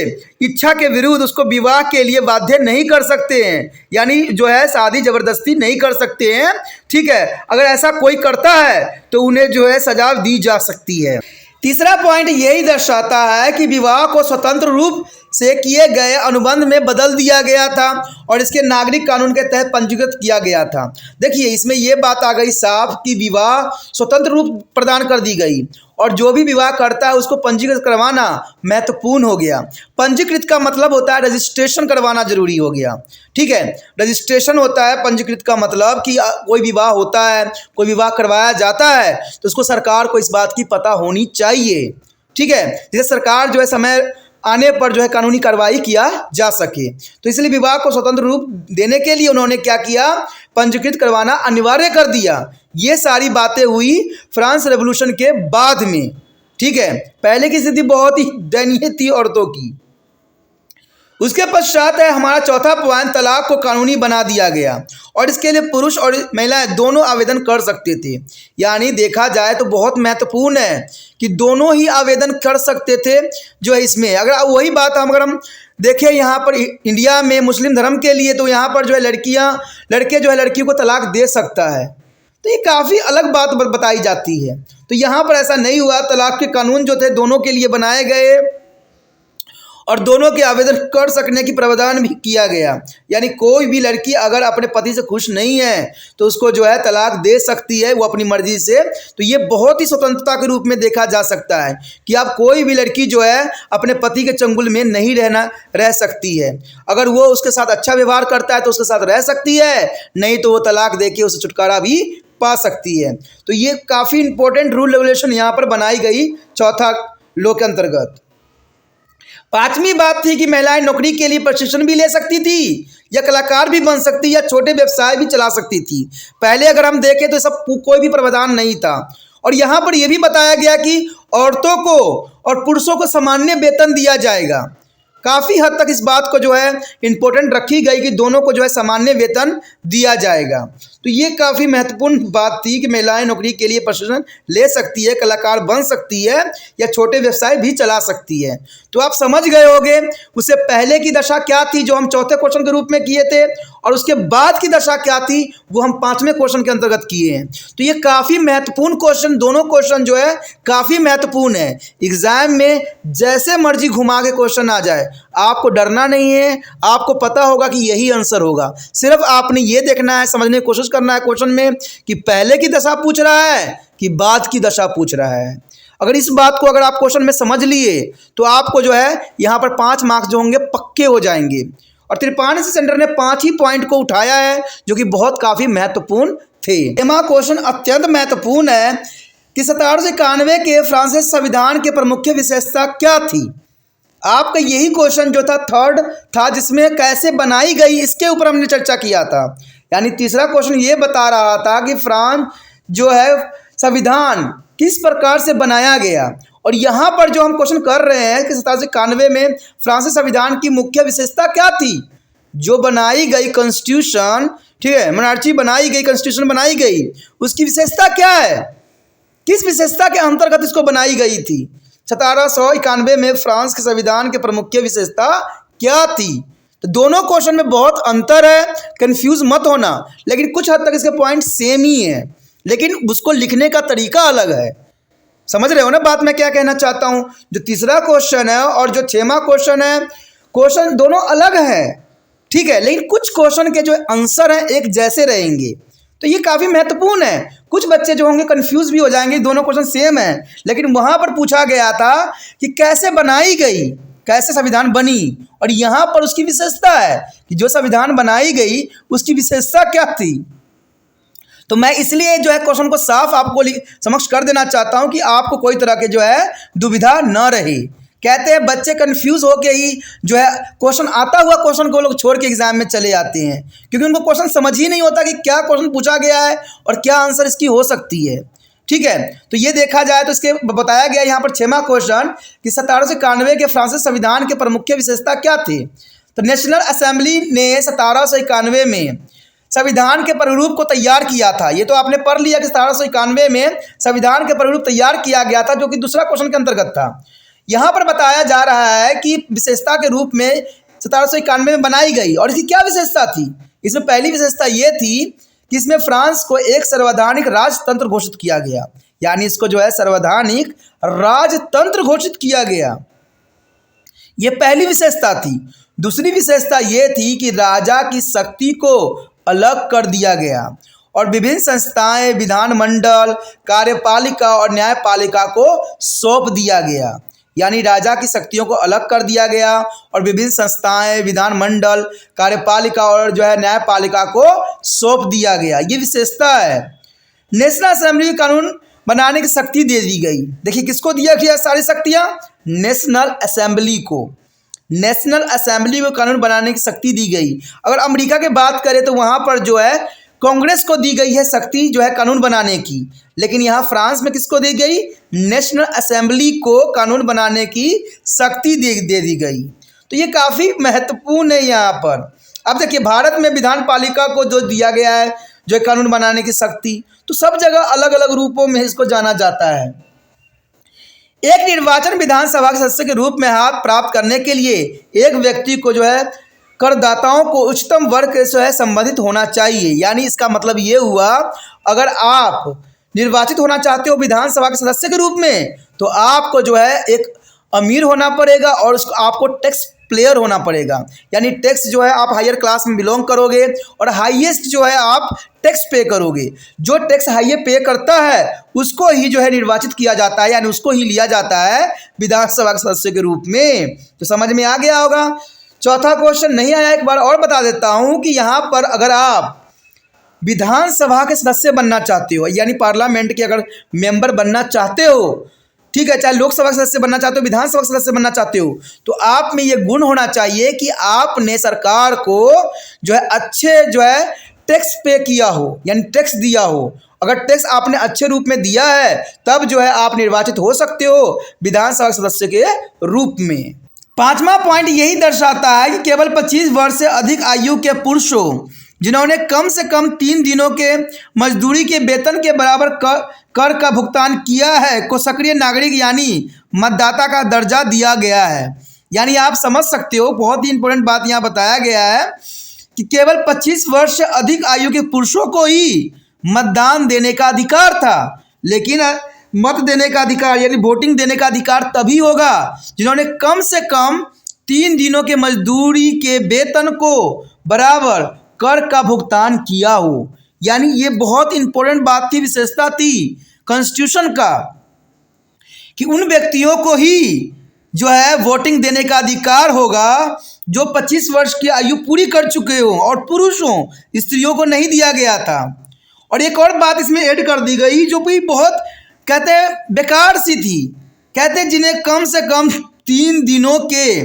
इच्छा के विरुद्ध उसको विवाह के लिए बाध्य नहीं कर सकते हैं, यानी जो है शादी जबरदस्ती नहीं कर सकते हैं। ठीक है, अगर ऐसा कोई करता है तो उन्हें जो है सजा दी जा सकती है। तीसरा पॉइंट यही दर्शाता है कि विवाह को स्वतंत्र रूप से किए गए अनुबंध में बदल दिया गया था और इसके नागरिक कानून के तहत पंजीकृत किया गया था। देखिए, इसमें यह बात आ गई साफ कि विवाह स्वतंत्र रूप प्रदान कर दी गई और जो भी विवाह करता है उसको पंजीकृत करवाना महत्वपूर्ण हो गया। पंजीकृत का मतलब होता है रजिस्ट्रेशन करवाना जरूरी हो गया। ठीक है, रजिस्ट्रेशन होता है पंजीकृत का मतलब कि कोई विवाह होता है, कोई विवाह करवाया जाता है तो उसको सरकार को इस बात की पता होनी चाहिए। ठीक है, जैसे सरकार जो है समय आने पर जो है कानूनी कार्रवाई किया जा सके। तो इसलिए विवाह को स्वतंत्र रूप देने के लिए उन्होंने क्या किया, पंजीकृत करवाना अनिवार्य कर दिया। ये सारी बातें हुई फ्रांस रेवोल्यूशन के बाद में। ठीक है, पहले की स्थिति बहुत ही दयनीय थी औरतों की। उसके पश्चात है हमारा चौथा पॉइंट, तलाक को कानूनी बना दिया गया और इसके लिए पुरुष और महिलाएं दोनों आवेदन कर सकते थे। यानी देखा जाए तो बहुत महत्वपूर्ण है कि दोनों ही आवेदन कर सकते थे जो है इसमें। अगर वही बात अगर हम देखें यहाँ पर इंडिया में मुस्लिम धर्म के लिए, तो यहाँ पर जो है लड़के जो है लड़की को तलाक दे सकता है। तो ये काफ़ी अलग बात बताई जाती है। तो यहाँ पर ऐसा नहीं हुआ, तलाक के कानून जो थे दोनों के लिए बनाए गए और दोनों के आवेदन कर सकने की प्रावधान भी किया गया। यानी कोई भी लड़की अगर अपने पति से खुश नहीं है तो उसको जो है तलाक दे सकती है वो अपनी मर्जी से। तो ये बहुत ही स्वतंत्रता के रूप में देखा जा सकता है कि आप कोई भी लड़की जो है अपने पति के चंगुल में नहीं रह सकती है। अगर वो उसके साथ अच्छा व्यवहार करता है तो उसके साथ रह सकती है, नहीं तो वो तलाक दे के उसे छुटकारा भी पा सकती है। तो ये काफ़ी इंपॉर्टेंट रूल रेगुलेशन यहाँ पर बनाई गई चौथा लॉ के अंतर्गत। पांचवी बात थी कि महिलाएं नौकरी के लिए प्रशिक्षण भी ले सकती थी या कलाकार भी बन सकती या छोटे व्यवसाय भी चला सकती थी। पहले अगर हम देखें तो सब कोई भी प्रावधान नहीं था। और यहाँ पर यह भी बताया गया कि औरतों को और पुरुषों को सामान्य वेतन दिया जाएगा। काफ़ी हद तक इस बात को जो है इम्पोर्टेंट रखी गई कि दोनों को जो है सामान्य वेतन दिया जाएगा। तो ये काफ़ी महत्वपूर्ण बात थी कि महिलाएं नौकरी के लिए प्रशिक्षण ले सकती है, कलाकार बन सकती है या छोटे व्यवसाय भी चला सकती है। तो आप समझ गए होंगे उससे पहले की दशा क्या थी जो हम चौथे क्वेश्चन के रूप में किए थे, और उसके बाद की दशा क्या थी वो हम पांचवें क्वेश्चन के अंतर्गत किए हैं। तो ये काफ़ी महत्वपूर्ण क्वेश्चन, दोनों क्वेश्चन जो है काफ़ी महत्वपूर्ण है। एग्जाम में जैसे मर्जी घुमा के क्वेश्चन आ जाए, आपको डरना नहीं है, आपको पता होगा कि यही आंसर होगा। सिर्फ आपने ये देखना है, समझने की कोशिश करना है क्वेश्चन में कि पहले की दशा पूछ रहा है कि बाद की दशा पूछ रहा है। अगर इस बात को अगर आप क्वेश्चन में समझ लिए तो आपको जो है यहाँ पर 5 मार्क्स जो होंगे पक्के हो जाएंगे। और त्रिपाठी सेंटर ने 5 ही पॉइंट को उठाया है जो कि बहुत काफ़ी महत्वपूर्ण थे। एमा क्वेश्चन अत्यंत महत्वपूर्ण है कि 1791 के फ्रांसीसी संविधान के प्रमुख विशेषता क्या थी। आपका यही क्वेश्चन जो था थर्ड था, जिसमें कैसे बनाई गई इसके ऊपर हमने चर्चा किया था। यानी तीसरा क्वेश्चन ये बता रहा था कि फ्रांस जो है संविधान किस प्रकार से बनाया गया। और यहाँ पर जो हम क्वेश्चन कर रहे हैं कि 1791 में फ्रांसीसी संविधान की मुख्य विशेषता क्या थी, जो बनाई गई कॉन्स्टिट्यूशन, ठीक है, मोनार्ची बनाई गई, कॉन्स्टिट्यूशन बनाई गई, उसकी विशेषता क्या है, किस विशेषता के अंतर्गत इसको बनाई गई थी। 1791 में फ्रांस के संविधान के प्रमुख विशेषता क्या थी। तो दोनों क्वेश्चन में बहुत अंतर है, कंफ्यूज मत होना, लेकिन कुछ हद तक इसके पॉइंट सेम ही है, लेकिन उसको लिखने का तरीका अलग है। समझ रहे हो ना बात मैं क्या कहना चाहता हूँ। जो तीसरा क्वेश्चन है और जो 6वां क्वेश्चन है, क्वेश्चन दोनों अलग है, ठीक है, लेकिन कुछ क्वेश्चन के जो आंसर हैं एक जैसे रहेंगे। तो ये काफ़ी महत्वपूर्ण है। कुछ बच्चे जो होंगे कंफ्यूज भी हो जाएंगे, दोनों क्वेश्चन सेम है, लेकिन वहाँ पर पूछा गया था कि कैसे बनाई गई, कैसे संविधान बनी, और यहाँ पर उसकी विशेषता है कि जो संविधान बनाई गई उसकी विशेषता क्या थी। तो मैं इसलिए जो है क्वेश्चन को साफ आपको समक्ष कर देना चाहता हूँ कि आपको कोई तरह के जो है दुविधा न रहे। कहते हैं बच्चे कंफ्यूज होके ही जो है क्वेश्चन आता हुआ क्वेश्चन को लोग छोड़ के एग्जाम में चले आते हैं, क्योंकि उनको क्वेश्चन समझ ही नहीं होता कि क्या क्वेश्चन पूछा गया है और क्या आंसर इसकी हो सकती है। ठीक है, तो ये देखा जाए तो इसके बताया गया यहाँ पर 6वां क्वेश्चन कि 1791 के फ्रांसीसी संविधान के प्रमुख विशेषता क्या थे। तो नेशनल असेंबली ने 1791 में संविधान के प्रारूप को तैयार किया था। ये तो आपने पढ़ लिया कि 1791 में संविधान के प्रारूप तैयार किया गया था, जो कि दूसरा क्वेश्चन के अंतर्गत था। यहाँ पर बताया जा रहा है कि विशेषता के रूप में 1791 में बनाई गई, और इसकी क्या विशेषता थी। इसमें पहली विशेषता ये थी कि इसमें फ्रांस को एक सर्वैधानिक राजतंत्र घोषित किया गया। यानी इसको जो है सर्वैधानिक राजतंत्र घोषित किया गया, ये पहली विशेषता थी। दूसरी विशेषता ये थी कि राजा की शक्ति को अलग कर दिया गया और विभिन्न संस्थाएं, विधानमंडल, कार्यपालिका और न्यायपालिका को सौंप दिया गया। यानी राजा की शक्तियों को अलग कर दिया गया और विभिन्न संस्थाएं, विधानमंडल, कार्यपालिका और जो है न्यायपालिका को सौंप दिया गया, ये विशेषता है। नेशनल असेंबली कानून बनाने की शक्ति दे दी गई। देखिए किसको दिया गया सारी शक्तियाँ? नेशनल असेंबली को। नेशनल असेंबली में कानून बनाने की शक्ति दी गई। अगर अमेरिका की बात करें तो वहाँ पर जो है कांग्रेस को दी गई है शक्ति जो है कानून बनाने की, लेकिन यहाँ फ्रांस में किसको दी गई? नेशनल असेंबली को कानून बनाने की शक्ति दे दी गई। तो ये काफ़ी महत्वपूर्ण है यहाँ पर। अब देखिए भारत में विधान पालिका को जो दिया गया है जो है कानून बनाने की शक्ति, तो सब जगह अलग अलग रूपों में इसको जाना जाता है। एक निर्वाचन विधानसभा के सदस्य के रूप में हाथ प्राप्त करने के लिए एक व्यक्ति को जो है करदाताओं को उच्चतम वर्ग से है संबंधित होना चाहिए। यानी इसका मतलब ये हुआ, अगर आप निर्वाचित होना चाहते हो विधानसभा के सदस्य के रूप में तो आपको जो है एक अमीर होना पड़ेगा और उसको आपको टैक्स प्लेयर होना पड़ेगा। यानी टैक्स जो है आप हायर क्लास में बिलोंग करोगे और हाईएस्ट जो है आप टैक्स पे करोगे। जो टैक्स हाई पे करता है उसको ही जो है निर्वाचित किया जाता है, यानी उसको ही लिया जाता है विधानसभा के सदस्य के रूप में। तो समझ में आ गया होगा। चौथा क्वेश्चन नहीं आया, एक बार और बता देता हूं कि यहाँ पर अगर आप विधानसभा के सदस्य बनना चाहते हो, यानी पार्लियामेंट के अगर मेंबर बनना चाहते हो, ठीक है, चाहे लोकसभा सदस्य बनना चाहते हो, विधानसभा सदस्य बनना चाहते हो, तो आप में ये गुण होना चाहिए कि आपने सरकार को जो है अच्छे जो है टैक्स पे किया हो, यानी टैक्स दिया हो। अगर टैक्स आपने अच्छे रूप में दिया है तब जो है आप निर्वाचित हो सकते हो विधानसभा सदस्य के रूप में। पांचवा पॉइंट यही दर्शाता है कि केवल 25 वर्ष से अधिक आयु के पुरुषों जिन्होंने कम से कम 3 दिनों के मजदूरी के वेतन के बराबर कर का भुगतान किया है को सक्रिय नागरिक यानी मतदाता का दर्जा दिया गया है। यानी आप समझ सकते हो, बहुत ही इंपॉर्टेंट बात यहाँ बताया गया है कि केवल 25 वर्ष से अधिक आयु के पुरुषों को ही मतदान देने का अधिकार था, लेकिन मत देने का अधिकार यानी वोटिंग देने का अधिकार तभी होगा जिन्होंने कम से कम 3 दिनों के मजदूरी के वेतन को बराबर कर का भुगतान किया हो। यानी ये बहुत इंपॉर्टेंट बात थी, विशेषता थी कॉन्स्टिट्यूशन का कि उन व्यक्तियों को ही जो है वोटिंग देने का अधिकार होगा जो 25 वर्ष की आयु पूरी कर चुके हों, और पुरुषों स्त्रियों को नहीं दिया गया था। और एक और बात इसमें ऐड कर दी गई जो भी बहुत कहते हैं बेकार सी थी, कहते हैं जिन्हें कम से कम 3 दिनों के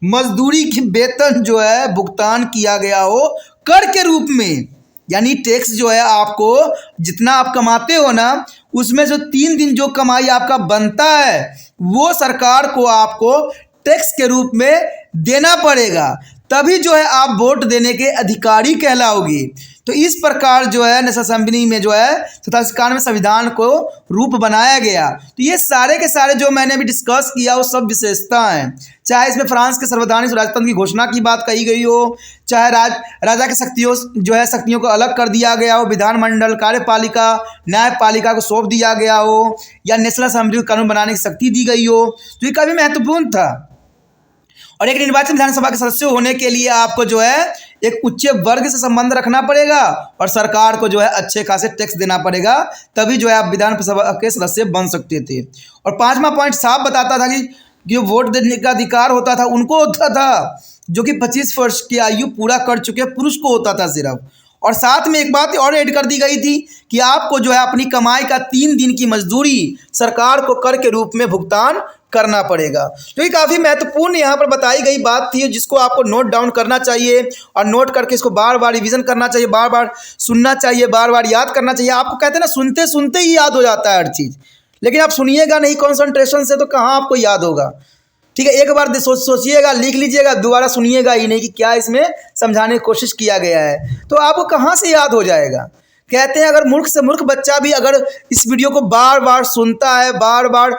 मजदूरी की वेतन जो है भुगतान किया गया हो कर के रूप में। यानी टैक्स जो है आपको जितना आप कमाते हो ना उसमें जो 3 दिन जो कमाई आपका बनता है वो सरकार को आपको टैक्स के रूप में देना पड़ेगा, तभी जो है आप वोट देने के अधिकारी कहलाओगे। तो इस प्रकार जो है नेशनल असेंबली में जो है 97 संविधान को रूप बनाया गया। तो ये सारे के सारे जो मैंने अभी डिस्कस किया वो सब विशेषता हैं, चाहे इसमें फ्रांस के संवैधानिक राजतंत्र की घोषणा की बात कही गई हो, चाहे राजा की शक्तियों को अलग कर दिया गया हो, विधानमंडल कार्यपालिका न्यायपालिका को सौंप दिया गया हो, या नेशनल असेंबली को कानून बनाने की शक्ति दी गई हो, तो ये काफ़ी महत्वपूर्ण था। और एक निर्वाचित विधानसभा के सदस्य होने के लिए आपको जो है एक उच्च वर्ग से संबंध रखना पड़ेगा और सरकार को जो है अच्छे खासे टैक्स देना पड़ेगा, तभी जो है आप विधानसभा के सदस्य बन सकते थे। और 5वां पॉइंट साफ बताता था कि जो वोट देने का अधिकार होता था उनको होता था जो कि 25 वर्ष की आयु पूरा कर चुके पुरुष को होता था सिर्फ। और साथ में एक बात और ऐड कर दी गई थी कि आपको जो है अपनी कमाई का 3 दिन की मजदूरी सरकार को कर के रूप में भुगतान करना पड़ेगा। तो ये काफ़ी महत्वपूर्ण यहाँ पर बताई गई बात थी जिसको आपको नोट डाउन करना चाहिए और नोट करके इसको बार बार रिवीजन करना चाहिए, बार बार सुनना चाहिए, बार बार याद करना चाहिए। आपको कहते हैं ना सुनते सुनते ही याद हो जाता है हर चीज़, लेकिन आप सुनिएगा नहीं कॉन्सेंट्रेशन से तो कहाँ आपको याद होगा। ठीक है, एक बार सोचिएगा, लिख लीजिएगा, दोबारा सुनिएगा ही नहीं कि क्या इसमें समझाने की कोशिश किया गया है, तो आपको कहाँ से याद हो जाएगा। कहते हैं अगर मूर्ख से मूर्ख बच्चा भी अगर इस वीडियो को बार बार सुनता है, बार बार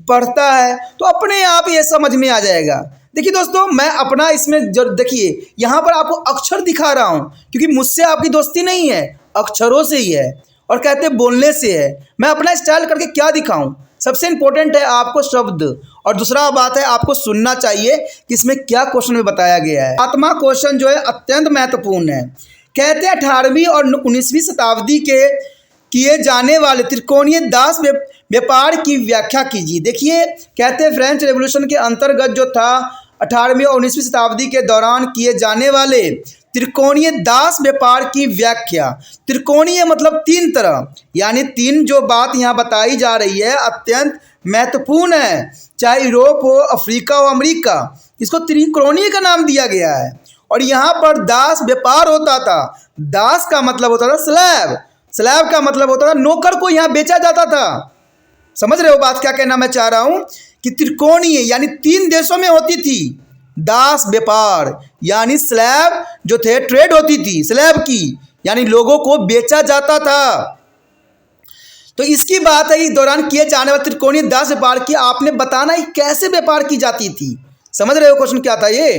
पढ़ता है, तो अपने आप ये समझ में आ जाएगा। देखिए दोस्तों, मैं अपना इसमें देखिए यहाँ पर आपको अक्षर दिखा रहा हूँ क्योंकि मुझसे आपकी दोस्ती नहीं है, अक्षरों से ही है और कहते हैं बोलने से है। मैं अपना स्टाइल करके क्या दिखाऊं? सबसे इंपॉर्टेंट है आपको शब्द, और दूसरा बात है आपको सुनना चाहिए कि इसमें क्या क्वेश्चन में बताया गया है। 7वां क्वेश्चन जो है अत्यंत महत्वपूर्ण है। कहते हैं 18वीं और 19वीं शताब्दी के किए जाने वाले त्रिकोणीय दास व्यापार की व्याख्या कीजिए। देखिए कहते हैं फ्रेंच रेवोल्यूशन के अंतर्गत जो था 18वीं और 19वीं शताब्दी के दौरान किए जाने वाले त्रिकोणीय दास व्यापार की व्याख्या। त्रिकोणीय मतलब तीन तरह, यानी तीन जो बात यहाँ बताई जा रही है अत्यंत महत्वपूर्ण है, चाहे यूरोप हो, अफ्रीका हो, अमेरिका, इसको त्रिकोणीय का नाम दिया गया है। और यहाँ पर दास व्यापार होता था। दास का मतलब होता था स्लैब, स्लैब का मतलब होता था नौकर को यहाँ बेचा जाता था। समझ रहे हो बात क्या कहना मैं चाह रहा हूँ कि त्रिकोणीय यानी तीन देशों में होती थी दास व्यापार, यानी स्लैब जो थे ट्रेड होती थी स्लैब की, यानी लोगों को बेचा जाता था। तो इसकी बात है इस दौरान किए जाने वाले त्रिकोणीय दास व्यापार की आपने बताना है कैसे व्यापार की जाती थी। समझ रहे हो क्वेश्चन क्या था ये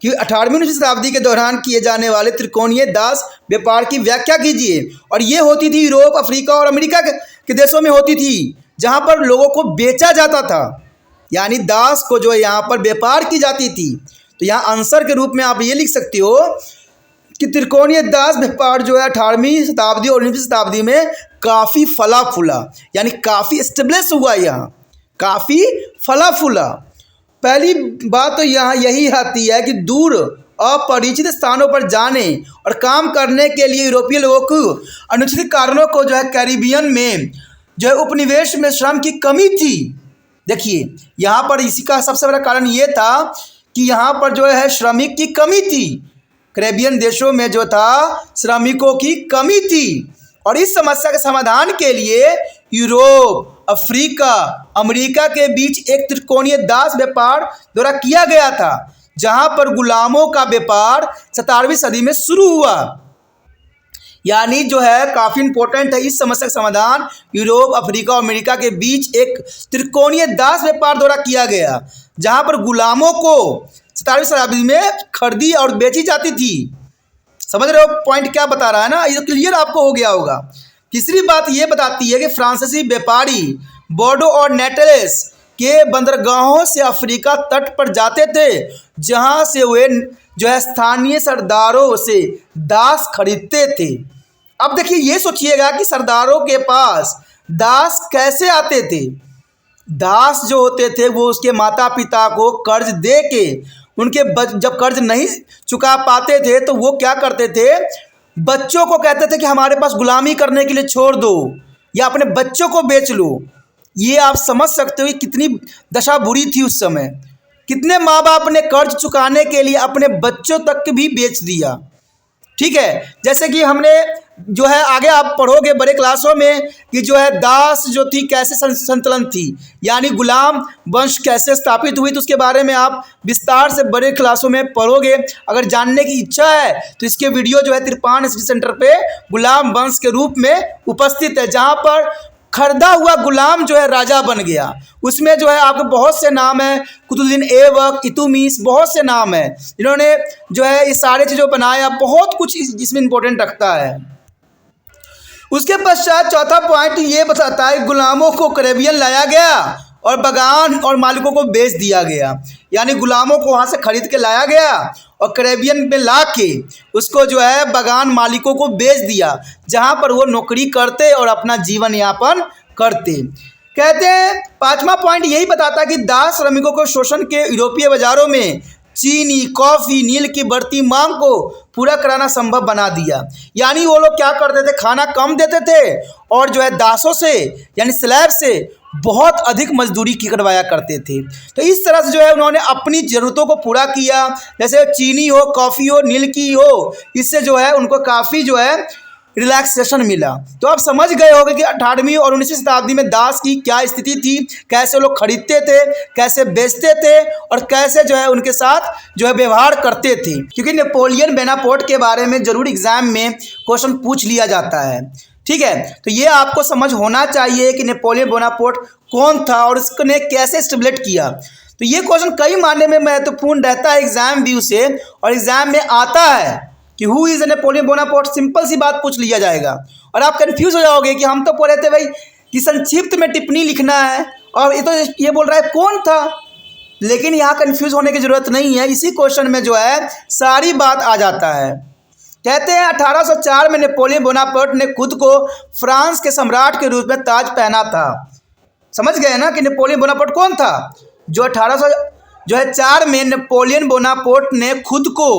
कि 18वीं शताब्दी के दौरान किए जाने वाले त्रिकोणीय दास व्यापार की व्याख्या कीजिए। और ये होती थी यूरोप, अफ्रीका और अमेरिका के देशों में होती थी, जहाँ पर लोगों को बेचा जाता था, यानी दास को जो है यहाँ पर व्यापार की जाती थी। तो यहाँ आंसर के रूप में आप ये लिख सकते हो कि त्रिकोणीय दास व्यापार जो है 18वीं शताब्दी और 19वीं शताब्दी में काफ़ी फला फूला, यानी काफ़ी एस्टेब्लिश हुआ, यहाँ काफ़ी फला फूला। पहली बात तो यहाँ यही आती है कि दूर अपरिचित स्थानों पर जाने और काम करने के लिए यूरोपीय लोगों को अनुचित कारणों को जो है कैरिबियन में जो है उपनिवेश में श्रम की कमी थी। देखिए यहाँ पर इसी का सबसे बड़ा कारण ये था कि यहाँ पर जो है श्रमिक की कमी थी, कैरिबियन देशों में जो था श्रमिकों की कमी थी। और इस समस्या के समाधान के लिए यूरोप, अफ्रीका, अमेरिका के बीच एक त्रिकोणीय दास व्यापार द्वारा किया गया था, जहां पर गुलामों का व्यापार 17वीं सदी में शुरू हुआ। यानी जो है काफ़ी इंपॉर्टेंट है, इस समस्या का समाधान यूरोप, अफ्रीका और अमेरिका के बीच एक त्रिकोणीय दास व्यापार द्वारा किया गया, जहां पर गुलामों को 17वीं शताब्दी में खरीदी और बेची जाती थी। समझ रहे हो पॉइंट क्या बता रहा है ना, ये क्लियर आपको हो गया होगा। तीसरी बात ये बताती है कि फ्रांसीसी व्यापारी बोर्डो और नेटलेस के बंदरगाहों से अफ्रीका तट पर जाते थे, जहां से वे जो है स्थानीय सरदारों से दास खरीदते थे। अब देखिए ये सोचिएगा कि सरदारों के पास दास कैसे आते थे। दास जो होते थे वो उसके माता पिता को कर्ज दे के उनके जब कर्ज नहीं चुका पाते थे तो वो क्या करते थे, बच्चों को कहते थे कि हमारे पास गुलामी करने के लिए छोड़ दो या अपने बच्चों को बेच लो। ये आप समझ सकते हो कि कितनी दशा बुरी थी उस समय। कितने माँ बाप ने कर्ज चुकाने के लिए अपने बच्चों तक भी बेच दिया। ठीक है, जैसे कि हमने जो है आगे आप पढ़ोगे बड़े क्लासों में कि जो है दास जो थी कैसे संतुलन थी, यानी गुलाम वंश कैसे स्थापित हुई, तो उसके बारे में आप विस्तार से बड़े क्लासों में पढ़ोगे। अगर जानने की इच्छा है तो इसके वीडियो जो है तिरपान स्टडी सेंटर पे गुलाम वंश के रूप में उपस्थित है, जहाँ पर खरीदा हुआ गुलाम जो है राजा बन गया। उसमें जो है आपको बहुत से नाम है, कुतुबुद्दीन ऐबक, इल्तुतमिश, बहुत से नाम है जिन्होंने जो है ये सारे चीज़ों बनाया। बहुत कुछ इसमें इंपॉर्टेंट रखता है। उसके पश्चात चौथा पॉइंट ये बताता है गुलामों को कैरिबियन लाया गया और बगान और मालिकों को बेच दिया गया। यानी गुलामों को वहाँ से खरीद के लाया गया और कैरिबियन में ला के उसको जो है बगान मालिकों को बेच दिया, जहाँ पर वो नौकरी करते और अपना जीवन यापन करते। कहते हैं पांचवा पॉइंट यही बताता है कि दास श्रमिकों को शोषण के यूरोपीय बाजारों में चीनी, कॉफ़ी, नील की बढ़ती मांग को पूरा कराना संभव बना दिया। यानी वो लोग क्या करते थे, खाना कम देते थे और जो है दासों से यानी स्लैब से बहुत अधिक मजदूरी की करवाया करते थे। तो इस तरह से जो है उन्होंने अपनी ज़रूरतों को पूरा किया, जैसे चीनी हो, कॉफ़ी हो, नील की हो, इससे जो है उनको काफ़ी जो है रिलैक्सेशन मिला। तो आप समझ गए होंगे कि 18वीं और 19वीं शताब्दी में दास की क्या स्थिति थी, कैसे लोग खरीदते थे, कैसे बेचते थे और कैसे जो है उनके साथ जो है व्यवहार करते थे। क्योंकि नेपोलियन बोनापार्ट के बारे में जरूर एग्जाम में क्वेश्चन पूछ लिया जाता है। ठीक है, तो ये आपको समझ होना चाहिए कि नेपोलियन बोनापार्ट कौन था और उसने कैसे स्टेबलेट किया। तो ये क्वेश्चन कई मायने में महत्वपूर्ण रहता है एग्जाम व्यू से, और एग्जाम में आता है कि who is Napoleon Bonaparte, simple सी बात पूछ लिया जाएगा और आप कंफ्यूज हो जाओगे कि हम तो पढ़े थे भाई कि संक्षिप्त में टिप्पणी लिखना है और ये तो ये बोल रहा है कौन था। लेकिन यहाँ कंफ्यूज होने की जरूरत नहीं है, इसी क्वेश्चन में जो है सारी बात आ जाता है। कहते हैं 1804 में नेपोलियन बोनापार्ट ने खुद को फ्रांस के सम्राट के रूप में ताज पहना था। समझ गए ना कि नेपोलियन बोनापार्ट कौन था, जो जो है 4 में नेपोलियन बोनापार्ट ने खुद को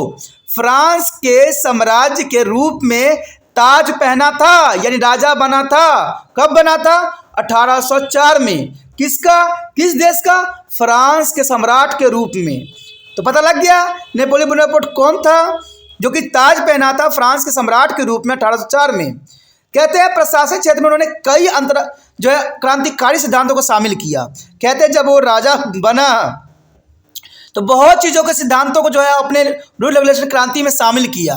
फ्रांस के साम्राज्य के रूप में ताज पहना था, यानी राजा बना था। कब बना था? 1804 में। किसका? किस देश का? फ्रांस के सम्राट के रूप में। तो पता लग गया नेपोलियन बोनापार्ट कौन था जो कि ताज पहना था फ्रांस के सम्राट के रूप में 1804 में। कहते हैं प्रशासनिक क्षेत्र में उन्होंने कई जो है क्रांतिकारी सिद्धांतों को शामिल किया। कहते हैं जब वो राजा बना तो बहुत चीज़ों के सिद्धांतों को जो है अपने रूल रेगुलेशन क्रांति में शामिल किया,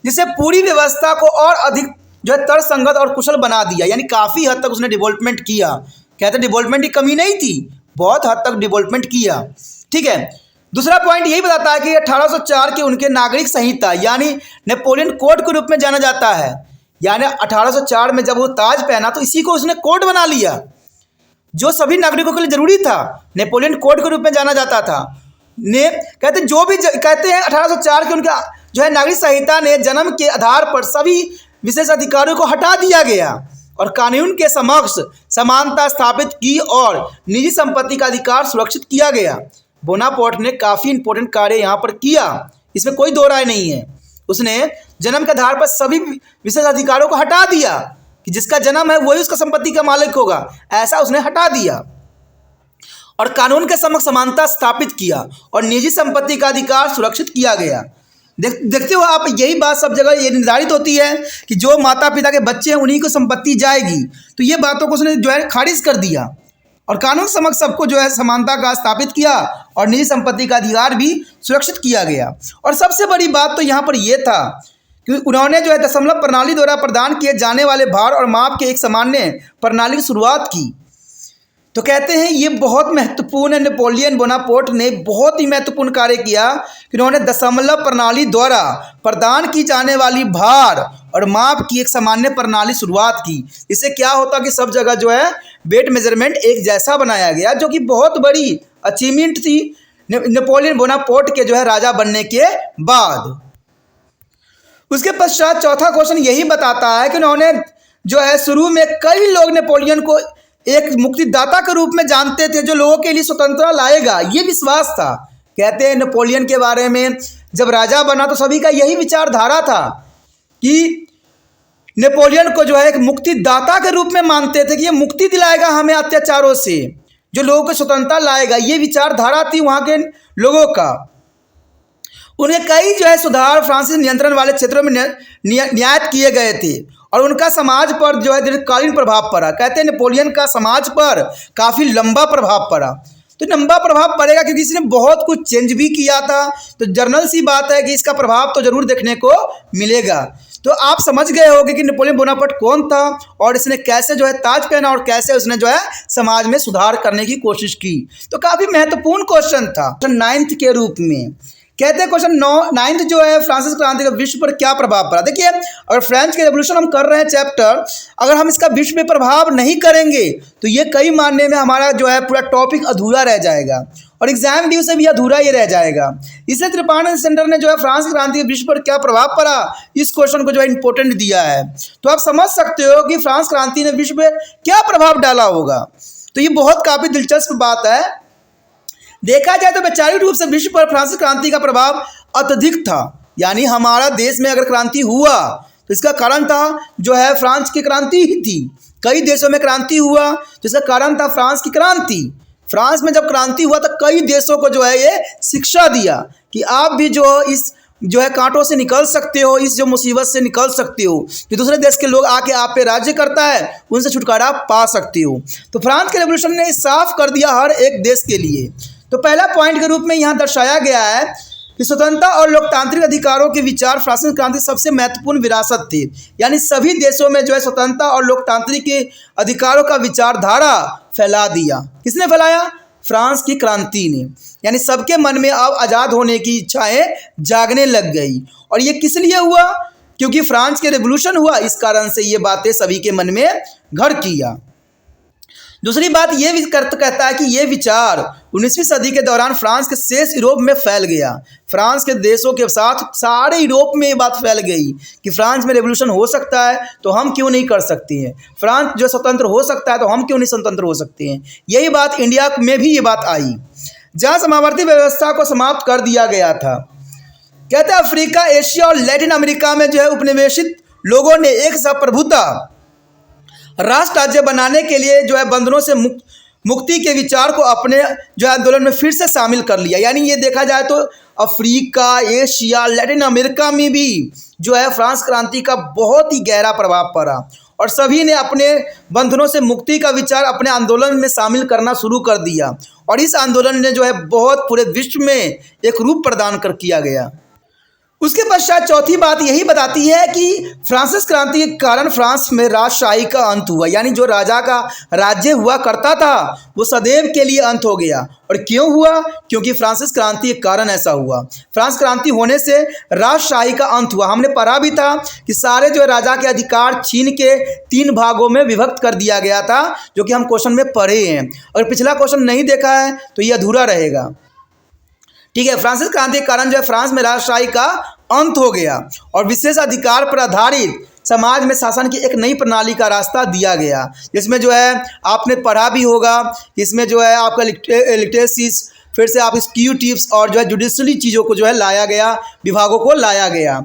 जिससे पूरी व्यवस्था को और अधिक जो है तर्कसंगत और कुशल बना दिया। यानी काफ़ी हद तक उसने डेवलपमेंट किया। कहते हैं डेवलपमेंट की कमी नहीं थी, बहुत हद तक डेवलपमेंट किया। ठीक है। दूसरा पॉइंट यही बताता है कि 1804 के उनके नागरिक संहिता यानी नेपोलियन कोड के रूप में जाना जाता है। यानी 1804 में जब वो ताज पहना तो इसी को उसने कोड बना लिया जो सभी नागरिकों के लिए जरूरी था। नेपोलियन कोड के रूप में जाना जाता था। कहते हैं 1804 के उनका जो है नागरिक संहिता ने जन्म के आधार पर सभी विशेष अधिकारों को हटा दिया गया और कानून के समक्ष समानता स्थापित की और निजी संपत्ति का अधिकार सुरक्षित किया गया। बोनापार्ट ने काफ़ी इंपॉर्टेंट कार्य यहाँ पर किया, इसमें कोई दो राय नहीं है। उसने जन्म के आधार पर सभी विशेष अधिकारों को हटा दिया कि जिसका जन्म है वही उसका संपत्ति का मालिक होगा, ऐसा उसने हटा दिया और कानून के समक्ष समानता स्थापित किया और निजी संपत्ति का अधिकार सुरक्षित किया गया। देखते हो आप, यही बात सब जगह ये निर्धारित होती है कि जो माता पिता के बच्चे हैं उन्हीं को संपत्ति जाएगी। तो ये बातों को उसने जो है खारिज कर दिया और कानून समक्ष सबको जो है समानता का स्थापित किया और निजी संपत्ति का अधिकार भी सुरक्षित किया गया। और सबसे बड़ी बात तो यहाँ पर यह था कि उन्होंने जो है दशमलव प्रणाली द्वारा प्रदान किए जाने वाले भार और माप के एक सामान्य प्रणाली की शुरुआत की। तो कहते हैं ये बहुत महत्वपूर्ण है। नेपोलियन बोनापार्ट ने बहुत ही महत्वपूर्ण कार्य किया कि उन्होंने दशमलव प्रणाली द्वारा प्रदान की जाने वाली भार और माप की एक सामान्य प्रणाली शुरुआत की। इससे क्या होता कि सब जगह जो है वेट मेजरमेंट एक जैसा बनाया गया, जो कि बहुत बड़ी अचीवमेंट थी नेपोलियन बोनापार्ट के जो है राजा बनने के बाद। उसके पश्चात चौथा क्वेश्चन यही बताता है कि उन्होंने जो है शुरू में कई लोग नेपोलियन को एक मुक्तिदाता के रूप में जानते थे जो लोगों के लिए स्वतंत्रता लाएगा, ये विश्वास था। कहते हैं नेपोलियन के बारे में जब राजा बना तो सभी का यही विचारधारा था कि नेपोलियन को जो है एक मुक्तिदाता के रूप में मानते थे कि ये मुक्ति दिलाएगा हमें अत्याचारों से, जो लोगों को स्वतंत्रता लाएगा। ये विचारधारा थी वहाँ के लोगों का। उन्हें कई जो है सुधार फ्रांसीसी नियंत्रण वाले क्षेत्रों में नियत किए गए थे और उनका समाज पर जो है दीर्घकालीन प्रभाव पड़ा। कहते हैं नेपोलियन का समाज पर काफ़ी लंबा प्रभाव पड़ा। तो लंबा प्रभाव पड़ेगा क्योंकि इसने बहुत कुछ चेंज भी किया था। तो जर्नल सी बात है कि इसका प्रभाव तो जरूर देखने को मिलेगा। तो आप समझ गए होंगे कि नेपोलियन बोनापार्ट कौन था और इसने कैसे जो है ताज पहना और कैसे उसने जो है समाज में सुधार करने की कोशिश की। तो काफ़ी महत्वपूर्ण क्वेश्चन था। 9th के रूप में कहते हैं क्वेश्चन 9th जो है फ्रांसीसी क्रांति का विश्व पर क्या प्रभाव पड़ा। देखिए, अगर फ्रेंच के रेवोल्यूशन हम कर रहे हैं चैप्टर, अगर हम इसका विश्व में प्रभाव नहीं करेंगे तो ये कई मानने में हमारा जो है पूरा टॉपिक अधूरा रह जाएगा और एग्जाम ड्यू से भी अधूरा ये रह जाएगा। इसलिए त्रिपाठी सेंटर ने जो है फ्रांस क्रांति के विश्व पर क्या प्रभाव पड़ा इस क्वेश्चन को जो है इंपॉर्टेंट दिया है। तो आप समझ सकते हो कि फ्रांस क्रांति ने विश्व पर क्या प्रभाव डाला होगा। तो ये बहुत काफ़ी दिलचस्प बात है। देखा जाए तो वैचारिक रूप से विश्व पर फ्रांसीसी क्रांति का प्रभाव अत्यधिक था। यानी हमारा देश में अगर क्रांति हुआ तो इसका कारण था जो है फ्रांस की क्रांति ही थी। कई देशों में क्रांति हुआ तो इसका कारण था फ्रांस की क्रांति। फ्रांस में जब क्रांति हुआ तो कई देशों को जो है ये शिक्षा दिया कि आप भी जो इस जो है कांटों से निकल सकते हो, इस जो मुसीबत से निकल सकते हो, जो दूसरे देश के लोग आके आप पे राज्य करता है उनसे छुटकारा पा सकते हो। तो फ्रांस के रेवोल्यूशन ने साफ कर दिया हर एक देश के लिए। तो पहला पॉइंट के रूप में यहाँ दर्शाया गया है कि स्वतंत्रता और लोकतांत्रिक अधिकारों के विचार फ्रांसीसी क्रांति सबसे महत्वपूर्ण विरासत थी। यानी सभी देशों में जो है स्वतंत्रता और लोकतांत्रिक के अधिकारों का विचारधारा फैला दिया। किसने फैलाया? फ्रांस की क्रांति ने। यानी सबके मन में अब आज़ाद होने की इच्छाएं जागने लग गई। और ये किस लिए हुआ? क्योंकि फ्रांस के रेवोल्यूशन हुआ, इस कारण से ये बातें सभी के मन में घर किया। दूसरी बात ये भी कहता है कि ये विचार 19वीं सदी के दौरान फ्रांस के शेष यूरोप में फैल गया। फ्रांस के देशों के साथ सारे यूरोप में ये बात फैल गई कि फ्रांस में रेवोल्यूशन हो सकता है तो हम क्यों नहीं कर सकते हैं। फ्रांस जो स्वतंत्र हो सकता है तो हम क्यों नहीं स्वतंत्र हो सकते हैं। यही बात इंडिया में भी ये बात आई। जहां समावर्ती व्यवस्था को समाप्त कर दिया गया था। कहते हैं अफ्रीका, एशिया और लैटिन अमेरिका में जो है उपनिवेशित लोगों ने एक संप्रभुता राष्ट्र राज्य बनाने के लिए जो है बंधनों से मुक्ति के विचार को अपने जो है आंदोलन में फिर से शामिल कर लिया। यानी ये देखा जाए तो अफ्रीका, एशिया, लैटिन अमेरिका में भी जो है फ्रांस क्रांति का बहुत ही गहरा प्रभाव पड़ा और सभी ने अपने बंधनों से मुक्ति का विचार अपने आंदोलन में शामिल करना शुरू कर दिया और इस आंदोलन ने जो है बहुत पूरे विश्व में एक रूप प्रदान कर किया गया। उसके पश्चात चौथी बात यही बताती है कि फ्रांसिस क्रांति के कारण फ्रांस में राजशाही का अंत हुआ। यानी जो राजा का राज्य हुआ करता था वो सदैव के लिए अंत हो गया। और क्यों हुआ? क्योंकि फ्रांसिस क्रांति के कारण ऐसा हुआ। फ्रांस क्रांति होने से राजशाही का अंत हुआ। हमने पढ़ा भी था कि सारे जो राजा के अधिकार छीन के 3 भागों में विभक्त कर दिया गया था, जो कि हम क्वेश्चन में पढ़े हैं। अगर पिछला क्वेश्चन नहीं देखा है तो ये अधूरा रहेगा। ठीक है, फ्रांसिस क्रांति के कारण जो है फ्रांस में राजशाही का अंत हो गया और विशेष अधिकार पर आधारित समाज में शासन की एक नई प्रणाली का रास्ता दिया गया, जिसमें जो है आपने पढ़ा भी होगा। इसमें जो है आपका लिटरेसीज, फिर से आप एक्जीक्यूटिव्स और जो है जुडिशरी चीज़ों को जो है लाया गया, विभागों को लाया गया।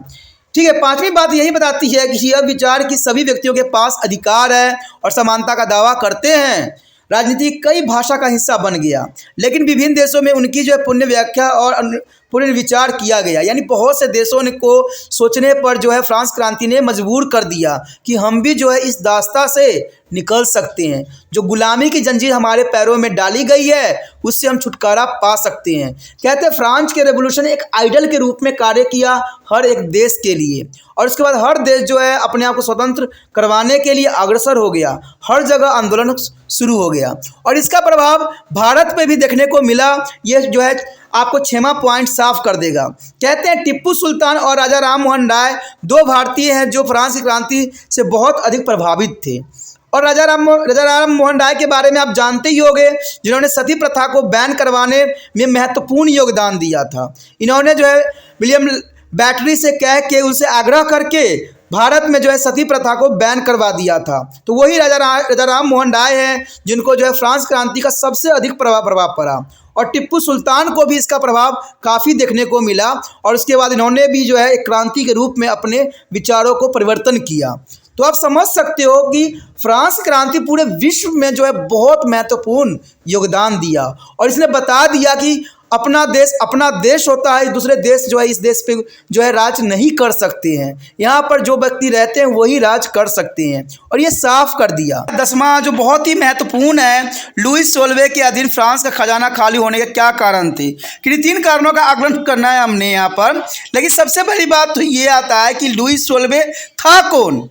ठीक है, 5वीं बात यही बताती है कि यह विचार कि सभी व्यक्तियों के पास अधिकार है और समानता का दावा करते हैं राजनीति कई भाषा का हिस्सा बन गया, लेकिन विभिन्न देशों में उनकी जो है पुण्य व्याख्या और पुण्य विचार किया गया। यानी बहुत से देशों ने को सोचने पर जो है फ्रांस क्रांति ने मजबूर कर दिया कि हम भी जो है इस दास्ता से निकल सकते हैं, जो गुलामी की जंजीर हमारे पैरों में डाली गई है उससे हम छुटकारा पा सकते हैं। कहते हैं फ्रांस के रेवोल्यूशन एक आइडल के रूप में कार्य किया हर एक देश के लिए और उसके बाद हर देश जो है अपने आप को स्वतंत्र करवाने के लिए अग्रसर हो गया। हर जगह आंदोलन शुरू हो गया और इसका प्रभाव भारत पे भी देखने को मिला। ये जो है आपको 6वां पॉइंट साफ कर देगा। कहते हैं टिप्पू सुल्तान और राजा राम मोहन राय 2 भारतीय हैं जो फ्रांस की क्रांति से बहुत अधिक प्रभावित थे। और राजा राम मोहन राय के बारे में आप जानते ही होंगे, जिन्होंने सती प्रथा को बैन करवाने में महत्वपूर्ण योगदान दिया था। इन्होंने जो है विलियम बैटरी से कह के उनसे आग्रह करके भारत में जो है सती प्रथा को बैन करवा दिया था। तो वही राजा राम मोहन राय हैं जिनको जो है फ्रांस क्रांति का सबसे अधिक प्रभाव पड़ा और टिप्पू सुल्तान को भी इसका प्रभाव काफ़ी देखने को मिला और उसके बाद इन्होंने भी जो है एक क्रांति के रूप में अपने विचारों को परिवर्तन किया। तो आप समझ सकते हो कि फ्रांस क्रांति पूरे विश्व में जो है बहुत महत्वपूर्ण योगदान दिया और इसने बता दिया कि अपना देश होता है, दूसरे देश जो है इस देश पे जो है राज नहीं कर सकते हैं। यहाँ पर जो व्यक्ति रहते हैं वही राज कर सकते हैं और ये साफ कर दिया। 10वां जो बहुत ही महत्वपूर्ण है, लुईस सोल्वे के अधीन फ्रांस का खजाना खाली होने के क्या कारण थे। कि 3 कारणों का आकलन करना है हमने यहाँ पर, लेकिन सबसे पहली बात तो ये आता है कि लुईस सोल्वे था कौन।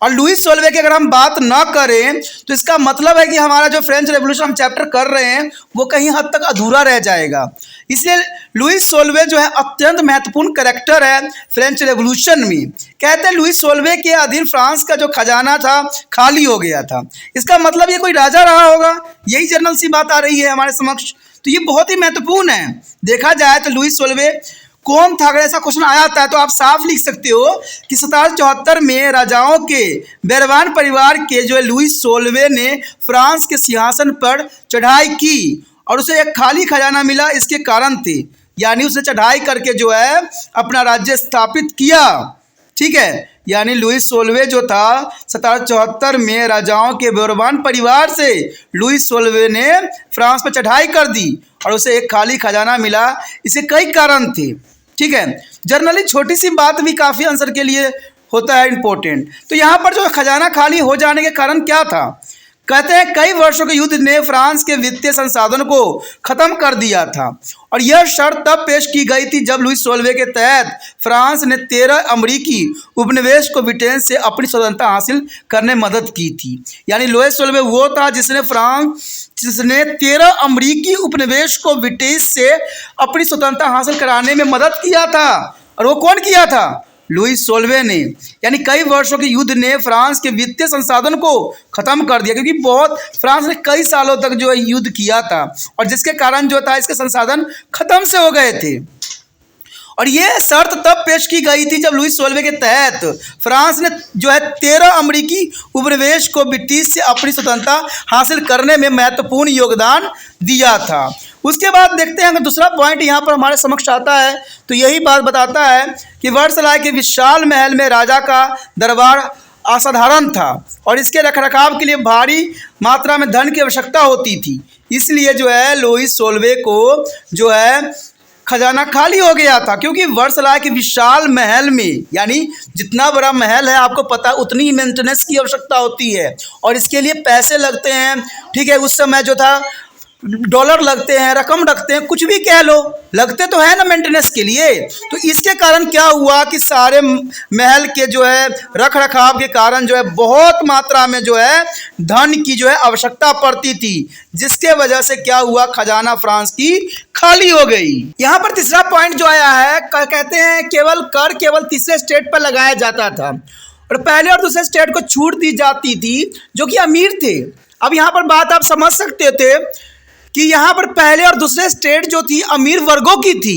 और लुईस सोल्वे की अगर हम बात ना करें तो इसका मतलब है कि हमारा जो फ्रेंच रेवोल्यूशन हम चैप्टर कर रहे हैं वो कहीं हद तक अधूरा रह जाएगा। इसलिए लुईस सोल्वे जो है अत्यंत महत्वपूर्ण कैरेक्टर है फ्रेंच रेवोल्यूशन में। कहते हैं लुईस सोल्वे के अधीन फ्रांस का जो खजाना था खाली हो गया था। इसका मतलब ये कोई राजा रहा होगा, यही जनरल सी बात आ रही है हमारे समक्ष। तो ये बहुत ही महत्वपूर्ण है। देखा जाए तो लुईस सोल्वे कौन था, अगर ऐसा क्वेश्चन आ जाता है तो आप साफ लिख सकते हो कि 1774 में राजाओं के बेरवान परिवार के जो है लुईस सोल्वे ने फ्रांस के सिंहासन पर चढ़ाई की और उसे एक खाली खजाना मिला, इसके कारण थे। यानी उसने चढ़ाई करके जो है अपना राज्य स्थापित किया। ठीक है, यानी लुईस सोल्वे जो था 1774 में राजाओं के बेरवान परिवार से लुईस सोल्वे ने फ्रांस पर चढ़ाई कर दी और उसे एक खाली खजाना मिला। इसे कई कारण थे। ठीक है, जनरली छोटी सी बात भी काफ़ी आंसर के लिए होता है इम्पोर्टेंट। तो यहाँ पर जो खजाना खाली हो जाने के कारण क्या था, कहते हैं कई वर्षों के युद्ध ने फ्रांस के वित्तीय संसाधन को खत्म कर दिया था और यह शर्त तब पेश की गई थी जब लुईस सोल्वे के तहत फ्रांस ने 13 अमेरिकी उपनिवेश को ब्रिटेन से अपनी स्वतंत्रता हासिल करने में मदद की थी। यानी लुईस सोल्वे वो था जिसने 13 अमेरिकी उपनिवेश को ब्रिटिश से अपनी स्वतंत्रता हासिल कराने में मदद किया था। और वो कौन किया था? लुईस सोल्वे ने। यानी कई वर्षों के युद्ध ने फ्रांस के वित्तीय संसाधन को खत्म कर दिया, क्योंकि फ्रांस ने कई सालों तक जो है युद्ध किया था और जिसके कारण जो था इसके संसाधन खत्म से हो गए थे। और ये शर्त तब पेश की गई थी जब लुईस सोल्वे के तहत फ्रांस ने जो है 13 अमेरिकी उपनिवेश को ब्रिटिश से अपनी स्वतंत्रता हासिल करने में महत्वपूर्ण योगदान दिया था। उसके बाद देखते हैं अगर दूसरा पॉइंट यहाँ पर हमारे समक्ष आता है तो यही बात बताता है कि वर्सलाय के विशाल महल में राजा का दरबार असाधारण था और इसके रखरखाव के लिए भारी मात्रा में धन की आवश्यकता होती थी। इसलिए जो है लुईस 16वें को जो है खजाना खाली हो गया था, क्योंकि वर्सलाय के विशाल महल में, यानी जितना बड़ा महल है आपको पता उतनी ही मेंटेनेंस की आवश्यकता होती है और इसके लिए पैसे लगते हैं। ठीक है, उस समय जो था डॉलर लगते हैं, रकम रखते हैं, कुछ भी कह लो, लगते तो है ना मेंटेनेंस के लिए। तो इसके कारण क्या हुआ कि सारे महल के जो है रख रखाव के कारण जो है बहुत मात्रा में जो है धन की जो है आवश्यकता पड़ती थी, जिसके वजह से क्या हुआ, खजाना फ्रांस की खाली हो गई। यहाँ पर तीसरा पॉइंट जो आया है, कहते हैं केवल तीसरे स्टेट पर लगाया जाता था और पहले और दूसरे स्टेट को छूट दी जाती थी जो कि अमीर थे। अब यहाँ पर बात आप समझ सकते थे कि यहाँ पर पहले और दूसरे स्टेट जो थी अमीर वर्गों की थी,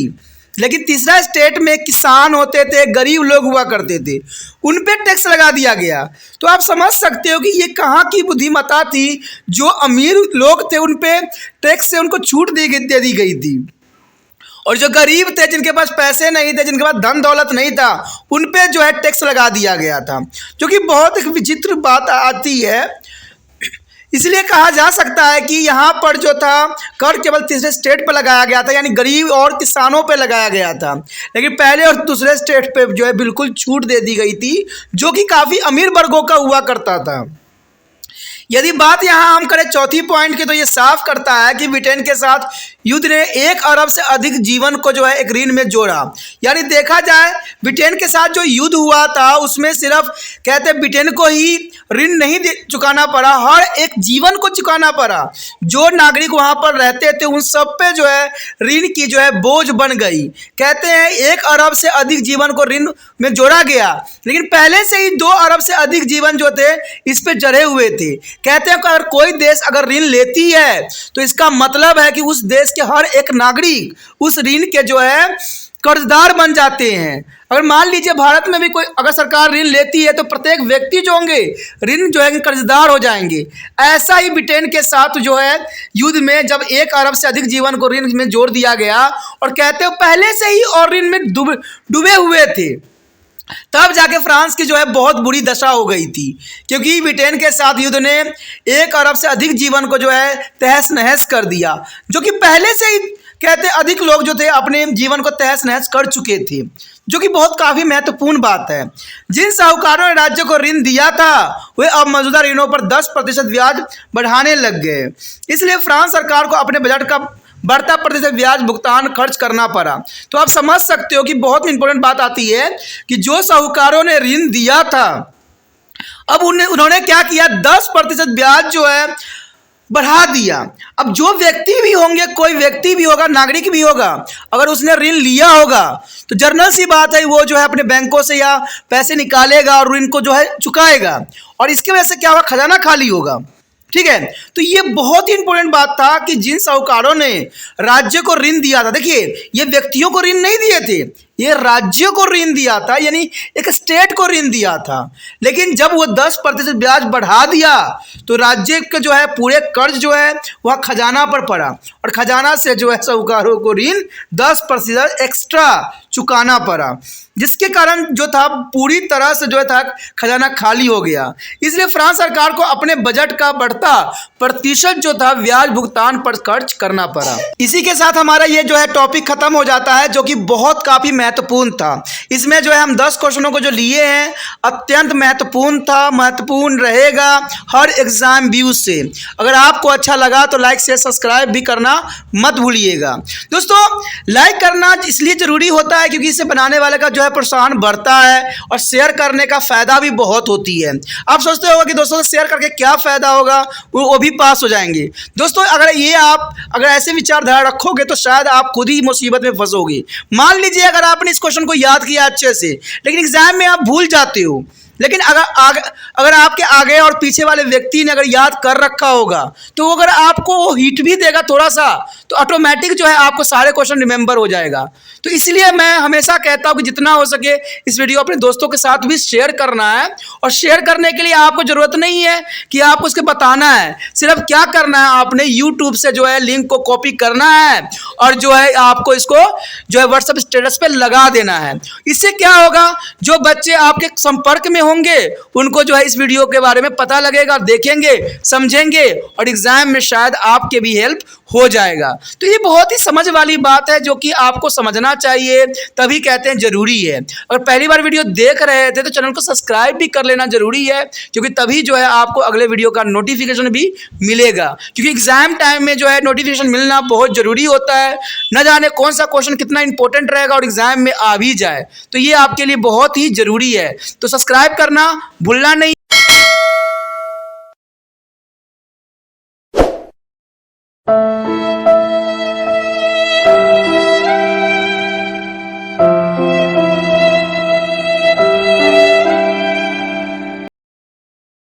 लेकिन तीसरा स्टेट में किसान होते थे, गरीब लोग हुआ करते थे, उन पे टैक्स लगा दिया गया। तो आप समझ सकते हो कि ये कहाँ की बुद्धिमत्ता थी, जो अमीर लोग थे उन पे टैक्स से उनको छूट दे दी गई थी और जो गरीब थे, जिनके पास पैसे नहीं थे, जिनके पास धन दौलत नहीं था, उन पे जो है टैक्स लगा दिया गया था, जो कि बहुत एक विचित्र बात आती है। इसलिए कहा जा सकता है कि यहाँ पर जो था कर केवल तीसरे स्टेट पर लगाया गया था, यानी गरीब और किसानों पे लगाया गया था, लेकिन पहले और दूसरे स्टेट पे जो है बिल्कुल छूट दे दी गई थी, जो कि काफ़ी अमीर वर्गों का हुआ करता था। यदि बात यहाँ हम करें चौथी पॉइंट की, तो ये साफ करता है कि ब्रिटेन के साथ युद्ध ने 1 अरब से अधिक जीवन को जो है एक ऋण में जोड़ा। यानी देखा जाए ब्रिटेन के साथ जो युद्ध हुआ था उसमें सिर्फ कहते ब्रिटेन को ही ऋण नहीं चुकाना पड़ा, हर एक जीवन को चुकाना पड़ा। जो नागरिक वहाँ पर रहते थे उन सब पे जो है ऋण की जो है बोझ बन गई। कहते हैं 1 अरब से अधिक जीवन को ऋण में जोड़ा गया, लेकिन पहले से ही 2 अरब से अधिक जीवन जो थे इस पे जड़े हुए थे। कहते हैं कि अगर कोई देश अगर ऋण लेती है तो इसका मतलब है कि उस देश के हर एक नागरिक उस ऋण के जो है कर्जदार बन जाते हैं। अगर मान लीजिए भारत में भी कोई अगर सरकार ऋण लेती है तो प्रत्येक व्यक्ति जो होंगे ऋण जो है कर्जदार हो जाएंगे। ऐसा ही ब्रिटेन के साथ जो है युद्ध में जब 1 अरब से अधिक जीवन को ऋण में जोड़ दिया गया और कहते हैं पहले से ही और ऋण में डूबे हुए थे, तब जाके फ्रांस की जो है बहुत बुरी दशा हो गई थी, क्योंकि ब्रिटेन के साथ युद्ध ने 1 अरब से अधिक जीवन को जो है तहस नहस कर दिया, जो कि पहले से ही कहते अधिक लोग जो थे अपने जीवन को तहस नहस कर चुके थे, जो कि बहुत काफ़ी महत्वपूर्ण बात है। जिन साहूकारों ने राज्य को ऋण दिया था वे अब मौजूदा ऋणों पर 10% ब्याज बढ़ाने लग गए। इसलिए फ्रांस सरकार को अपने बजट का बढ़ता प्रतिशत ब्याज भुगतान खर्च करना पड़ा। तो आप समझ सकते हो कि बहुत इंपॉर्टेंट बात आती है कि जो साहूकारों ने ऋण दिया था अब उन्होंने क्या किया, 10% ब्याज जो है बढ़ा दिया। अब जो व्यक्ति भी होंगे, कोई व्यक्ति भी होगा, नागरिक भी होगा, अगर उसने ऋण लिया होगा तो जर्नल सी बात है वो जो है अपने बैंकों से या पैसे निकालेगा और ऋण को जो है चुकाएगा, और इसकी वजह से क्या होगा, खजाना खाली होगा। ठीक है, तो ये बहुत ही इंपॉर्टेंट बात था कि जिन साहूकारों ने राज्य को ऋण दिया था, देखिए ये व्यक्तियों को ऋण नहीं दिए थे, ये राज्यों को ऋण दिया था, यानी एक स्टेट को ऋण दिया था। लेकिन जब वो 10% ब्याज बढ़ा दिया तो राज्य के जो है पूरे कर्ज जो है वह खजाना पर पड़ा और खजाना से जो है साहूकारों को ऋण 10% एक्स्ट्रा चुकाना पड़ा, जिसके कारण जो था पूरी तरह से जो था खजाना खाली हो गया। इसलिए फ्रांस सरकार को अपने बजट का बढ़ता प्रतिशत जो था ब्याज भुगतान पर खर्च करना पड़ा। इसी के साथ हमारा ये जो है टॉपिक खत्म हो जाता है, जो कि बहुत काफ़ी महत्वपूर्ण था। इसमें जो है हम 10 क्वेश्चनों को जो लिए हैं अत्यंत महत्वपूर्ण था, महत्वपूर्ण रहेगा हर एग्जाम व्यू से। अगर आपको अच्छा लगा तो लाइक शेयर सब्सक्राइब भी करना मत भूलिएगा। दोस्तों लाइक करना इसलिए ज़रूरी होता है क्योंकि इसे बनाने वाले का जो है प्रोत्साहन बढ़ता है और शेयर करने का फ़ायदा भी बहुत होती है। आप सोचते होगा कि दोस्तों शेयर करके क्या फ़ायदा होगा, वो भी पास हो जाएंगे। दोस्तों अगर ऐसे विचारधारा रखोगे तो शायद आप खुद ही मुसीबत में फंसोगे। मान लीजिए अगर आपने इस क्वेश्चन को याद किया अच्छे से, लेकिन एग्जाम में आप भूल जाते हो, लेकिन अगर आपके आगे और पीछे वाले व्यक्ति ने अगर याद कर रखा होगा तो अगर आपको वो हिट भी देगा थोड़ा सा तो ऑटोमेटिक जो है आपको सारे क्वेश्चन रिमेंबर हो जाएगा। तो इसलिए मैं हमेशा कहता हूं कि जितना हो सके इस वीडियो अपने दोस्तों के साथ भी शेयर करना है। और शेयर करने के लिए आपको जरूरत नहीं है कि आपको उसके बताना है, सिर्फ क्या करना है आपने यूट्यूब से जो है लिंक को कॉपी करना है और जो है आपको इसको जो है व्हाट्सएप स्टेटस पे लगा देना है। इससे क्या होगा, जो बच्चे आपके संपर्क में होंगे उनको जो है इस वीडियो के बारे में पता लगेगा, देखेंगे, समझेंगे और एग्जाम में शायद आपके भी हेल्प हो जाएगा। तो ये बहुत ही समझ वाली बात है जो कि आपको समझना चाहिए, तभी कहते हैं जरूरी है। अगर पहली बार वीडियो देख रहे थे तो चैनल को सब्सक्राइब भी कर लेना जरूरी है, क्योंकि तभी जो है आपको अगले वीडियो का नोटिफिकेशन भी मिलेगा। क्योंकि एग्जाम टाइम में जो है नोटिफिकेशन मिलना बहुत जरूरी होता है, न जाने कौन सा क्वेश्चन कितना इंपॉर्टेंट रहेगा और एग्जाम में आ भी जाए, तो ये आपके लिए बहुत ही जरूरी है। तो सब्सक्राइब करना भूलना नहीं।